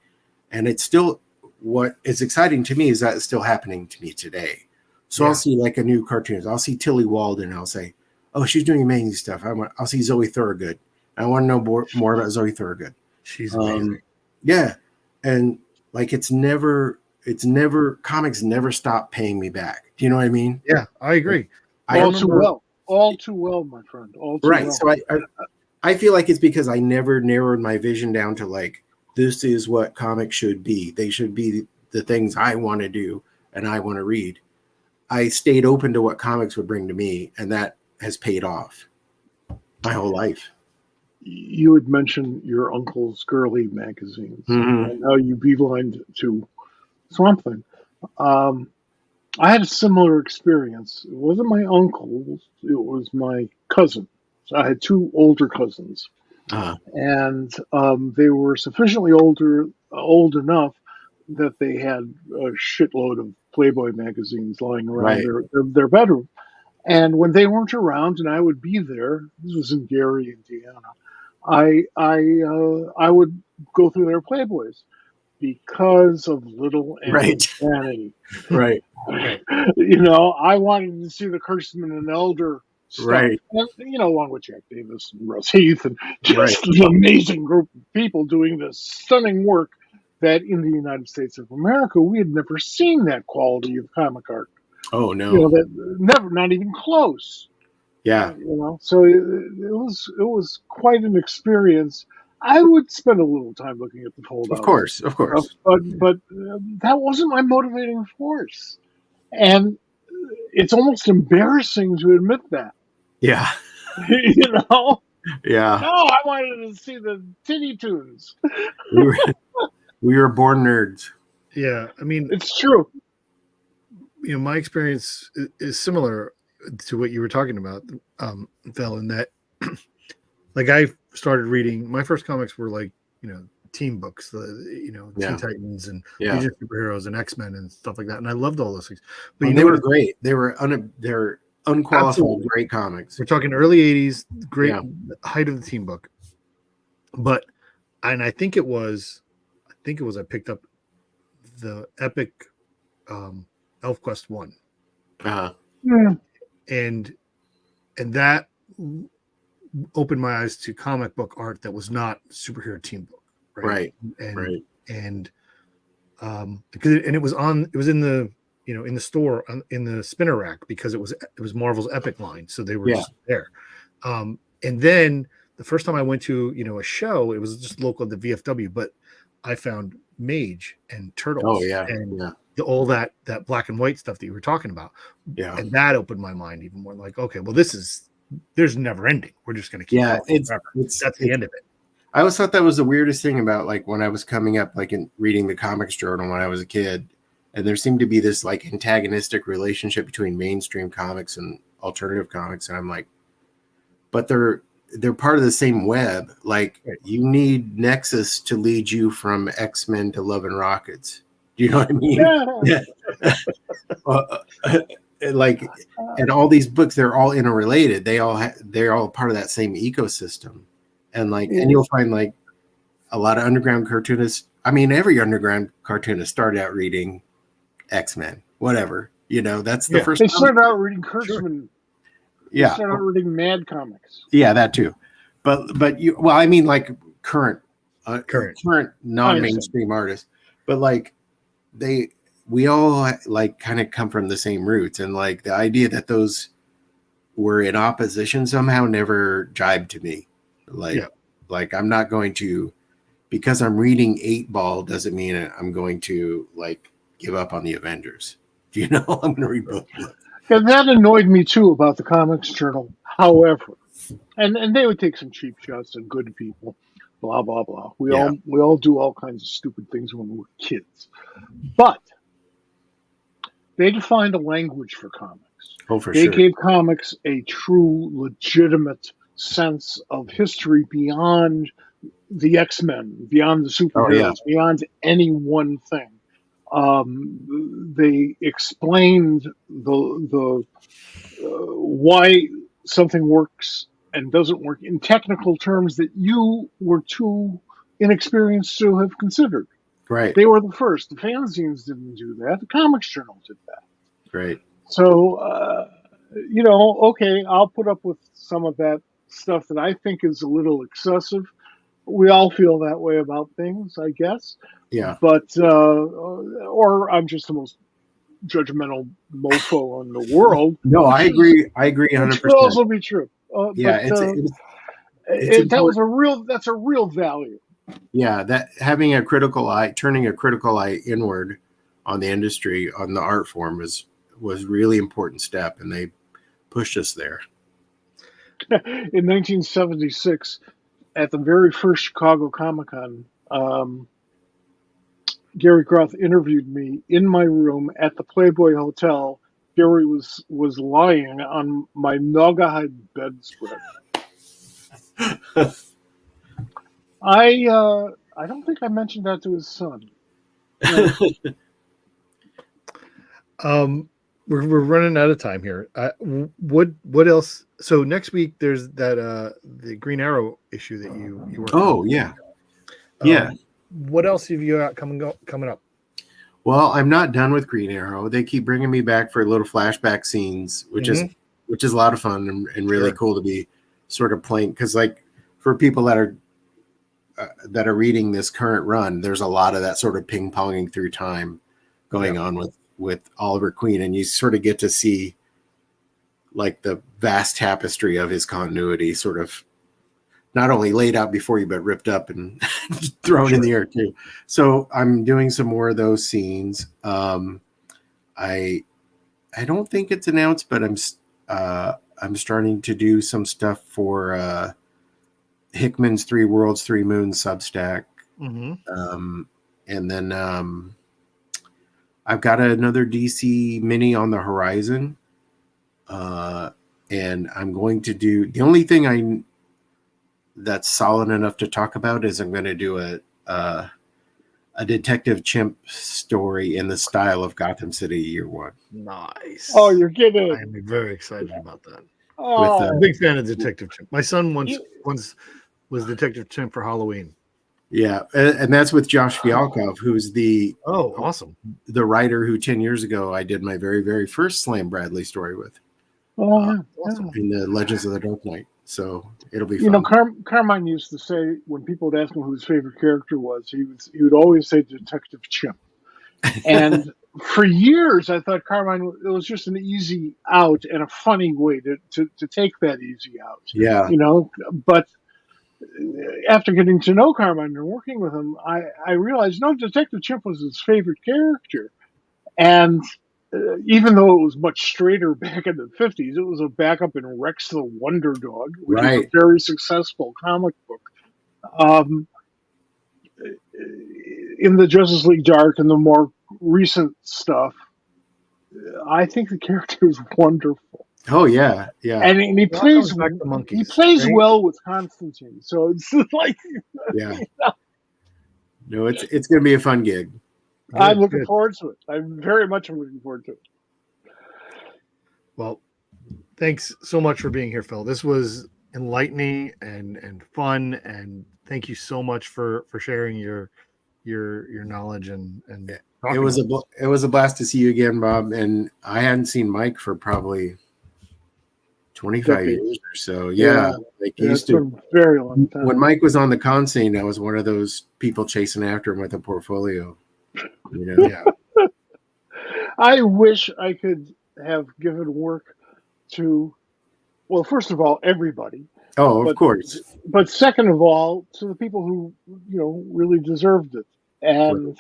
And it's still, what is exciting to me is that it's still happening to me today. So I'll see like a new cartoonist. I'll see Tilly Walden. I'll say, oh, she's doing amazing stuff. I'll see Zoe Thorogood. I want to know more about Zoe Thorogood. She's amazing. Yeah. And like, comics never stop paying me back. Do you know what I mean? Yeah, I agree. All too well, my friend. All too right. well. So I feel like it's because I never narrowed my vision down to like, this is what comics should be. They should be the things I want to do and I want to read. I stayed open to what comics would bring to me, and that has paid off my whole life. You had mentioned your uncle's girly magazines, and how you beelined to Swamp Thing. I had a similar experience. It wasn't my uncle; it was my cousin. So I had two older cousins, and they were sufficiently old enough that they had a shitload of Playboy magazines lying around their bedroom. And when they weren't around, and I would be there, this was in Gary, Indiana. I would go through their Playboys because of little Annie's vanity. Right. I wanted to see the Kurtzman and Elder stuff. Right. And, along with Jack Davis and Russ Heath and just an amazing group of people doing this stunning work that in the United States of America, we had never seen that quality of comic art. Oh, no. Not even close. Yeah. So it was quite an experience. I would spend a little time looking at the foldouts. Of course. But that wasn't my motivating force. And it's almost embarrassing to admit that. Yeah. Yeah. No, I wanted to see the Titty Toons. We were born nerds. Yeah. I mean, it's true. My experience is similar to what you were talking about, Phil, in that like I started reading, my first comics were like, teen books, Teen Titans and Legion of Superheroes and X-Men and stuff like that. And I loved all those things. But they were great. They were unqualified, absolutely great comics. We're talking early 80s, great height of the teen book. And I think it was I picked up the epic ElfQuest 1. And that opened my eyes to comic book art that was not superhero team book. Right. And it was in the in the store in the spinner rack because it was Marvel's Epic line, so they were just there. And then the first time I went to a show, it was just local at the VFW, but I found Mage and Turtles. All that black and white stuff that you were talking about. Yeah. And that opened my mind even more. Like, okay, well, there's never ending. We're just going to keep going forever. That's the end of it. I always thought that was the weirdest thing about like when I was coming up, like in reading the Comics Journal when I was a kid, and there seemed to be this like antagonistic relationship between mainstream comics and alternative comics, and I'm like, but they're part of the same web. Like, you need Nexus to lead you from X-Men to Love and Rockets. Do you know what I mean? Yeah. Like, and all these books, they're all interrelated. They're all part of that same ecosystem. And like, and you'll find like a lot of underground cartoonists. I mean, every underground cartoonist started out reading X-Men, whatever. You know, that's the first. They started out reading Kurtzman. Yeah. They started out reading Mad Comics. Yeah, that too. But you, well, I mean, like current non-mainstream artists, but like we all like kind of come from the same roots, and like the idea that those were in opposition somehow never jibed to me. Like I'm not going to, because I'm reading 8 Ball doesn't mean I'm going to like give up on the Avengers. Do you know? I'm going to read both books. And that annoyed me too about the Comics Journal. However, and they would take some cheap shots at good people, blah blah blah. We all do all kinds of stupid things when we were kids, but they defined a language for comics. Oh, for they sure. gave comics a true, legitimate sense of history beyond the X-Men, beyond the superheroes, beyond any one thing. They explained the why something works and doesn't work in technical terms that you were too inexperienced to have considered. Right. They were the first. The fanzines didn't do that. The Comics Journal did that. Right. So, okay, I'll put up with some of that stuff that I think is a little excessive. We all feel that way about things, I guess. Yeah. But, or I'm just the most judgmental mofo in the world. No, I agree. I agree 100%. Which could also be true. Yeah, that's a real value. Yeah, that having a critical eye, turning a critical eye inward on the industry, on the art form was really important step, and they pushed us there. In 1976, at the very first Chicago Comic-Con, Gary Groth interviewed me in my room at the Playboy Hotel. Gary was lying on my Naugahyde bedspread. I don't think I mentioned that to his son. We're running out of time here. What else? So next week there's that the Green Arrow issue that you worked on. Oh yeah, yeah. What else have you got coming up? Well, I'm not done with Green Arrow. They keep bringing me back for little flashback scenes, which is a lot of fun and really cool to be sort of playing. Because like for people that are reading this current run, there's a lot of that sort of ping ponging through time going on with Oliver Queen, and you sort of get to see like the vast tapestry of his continuity sort of not only laid out before you, but ripped up and thrown in the air too. So I'm doing some more of those scenes. I don't think it's announced, but I'm starting to do some stuff for Hickman's 3 Worlds, 3 Moons Substack. And then I've got another DC mini on the horizon. And I'm going to do, the only thing that's solid enough to talk about is I'm going to do a Detective Chimp story in the style of Gotham City Year One. Nice. Oh, you're kidding. I'm very excited about that. Oh. I'm a big fan of Detective Chimp. My son once was Detective Chimp for Halloween. Yeah, and that's with Josh Fialkov, who's awesome, the writer who 10 years ago I did my very, very first Slam Bradley story with. Awesome. In the Legends of the Dark Knight. So it'll be fun. You know, Carmine used to say when people would ask him who his favorite character was, he would always say Detective Chimp. And for years, I thought Carmine, it was just an easy out and a funny way to take that easy out. Yeah. You know, but after getting to know Carmine and working with him, I realized, no, Detective Chimp was his favorite character. And even though it was much straighter back in the 50s, it was a backup in Rex the Wonder Dog, which was a very successful comic book. In the Justice League Dark and the more recent stuff, I think the character is wonderful. Oh yeah, yeah, And he It all plays comes back to monkeys, he plays right? well with Constantine. So it's like yeah. No, it's going to be a fun gig. I'm Good, looking good. forward to it. I'm very much looking forward to it. Well, thanks so much for being here, Phil. This was enlightening and fun, and thank you so much for sharing your knowledge and It talking was with us. it was a blast to see you again, Bob. And I hadn't seen Mike for probably 25 Decades. years or so. Yeah, like he Yeah, used it's been a very long time. when Mike was on the con scene, I was one of those people chasing after him with a portfolio. You know? Yeah. I wish I could have given work to, well, first of all, everybody, Oh, of but course. but second of all, to the people who really deserved it. And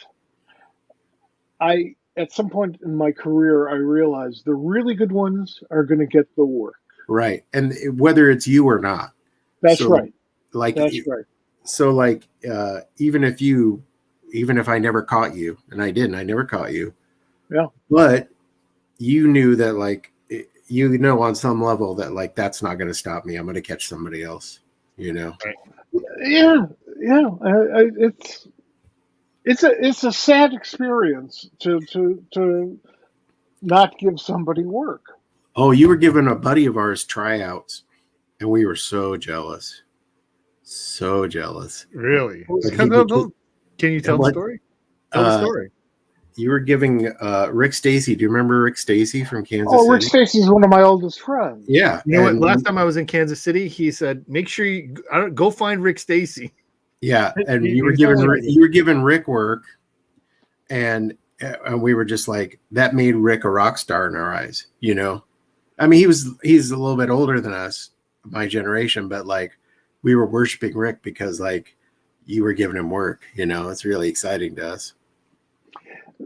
I, at some point in my career, I realized the really good ones are going to get the work. Right. And whether it's you or not. That's So, right. Like, That's right. so like, even if I never caught you, and I didn't, I never caught you. Yeah. But you knew that, like, on some level that, like, that's not going to stop me. I'm going to catch somebody else, Yeah. It's a sad experience to not give somebody work. Oh, you were giving a buddy of ours tryouts, and we were so jealous. So jealous. Really? But Can you tell the story? Tell the story. You were giving Rick Stacy. Do you remember Rick Stacy from Kansas City? Rick Stacy is one of my oldest friends. Yeah. You know what? Last time I was in Kansas City, he said, "Make sure you go find Rick Stacy." Yeah, and you were giving Rick work, and we were just like, that made Rick a rock star in our eyes. I mean, he's a little bit older than us, my generation, but like we were worshiping Rick because like you were giving him work. It's really exciting to us.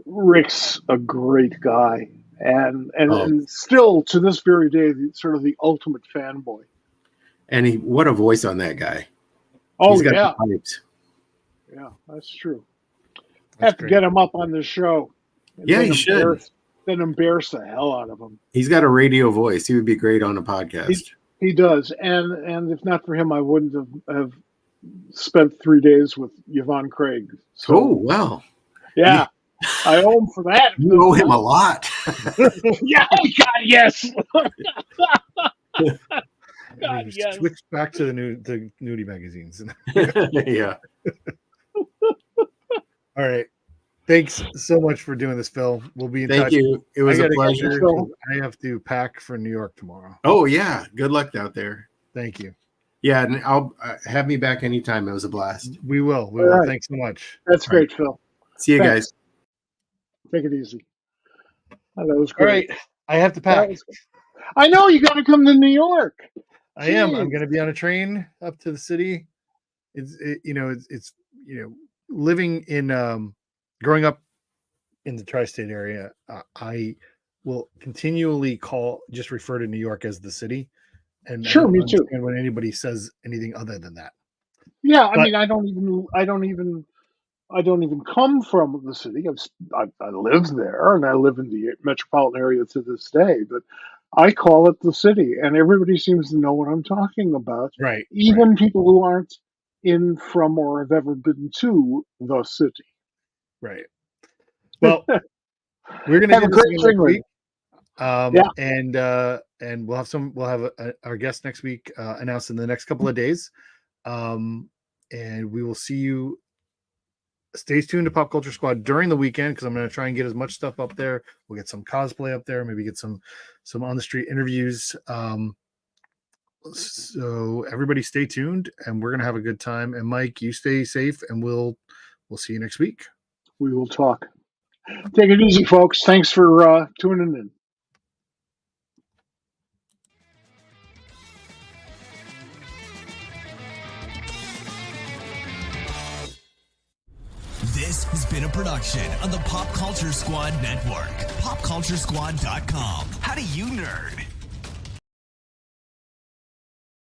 Rick's a great guy, and still to this very day, sort of the ultimate fanboy. And what a voice on that guy! Oh, He's got yeah. the pipes. Yeah, that's true. That's Have to get him up on the show. Yeah, you should. Then embarrass the hell out of him. He's got a radio voice. He would be great on a podcast. He does, and if not for him, I wouldn't have spent 3 days with Yvonne Craig. So, oh, wow. Yeah. I owe him for that. You owe him a lot. Yeah, God, yes. God, yes. Switch back to the nudie magazines. Yeah. All right. Thanks so much for doing this, Phil. We'll be in touch. Thank you. It was a pleasure. I have to pack for New York tomorrow. Oh, yeah. Good luck out there. Thank you. Yeah, and I'll have me back anytime. It was a blast. We will. Right. Thanks so much. That's great, Phil. See you guys. Take it easy. Oh, that was great. All right. I have to pack. I know you got to come to New York. I am. I'm going to be on a train up to the city. It's living in growing up in the tri-state area. I will continually refer to New York as the city. And sure, me too. And when anybody says anything other than that. Yeah, I mean, I don't even come from the city. I live there, and I live in the metropolitan area to this day. But I call it the city, and everybody seems to know what I'm talking about. Right. Even people who aren't from or have ever been to the city. Right. Well, we're going to have a great next week. And we'll have our guest next week announced in the next couple of days. And we will see you. Stay tuned to Pop Culture Squad during the weekend because I'm going to try and get as much stuff up there. We'll get some cosplay up there, maybe get some on the street interviews. So everybody stay tuned, and we're going to have a good time. And Mike, you stay safe, and we'll see you next week. We will talk. Take it easy, folks. Thanks for tuning in. This has been a production of the Pop Culture Squad Network. PopCultureSquad.com. How do you nerd?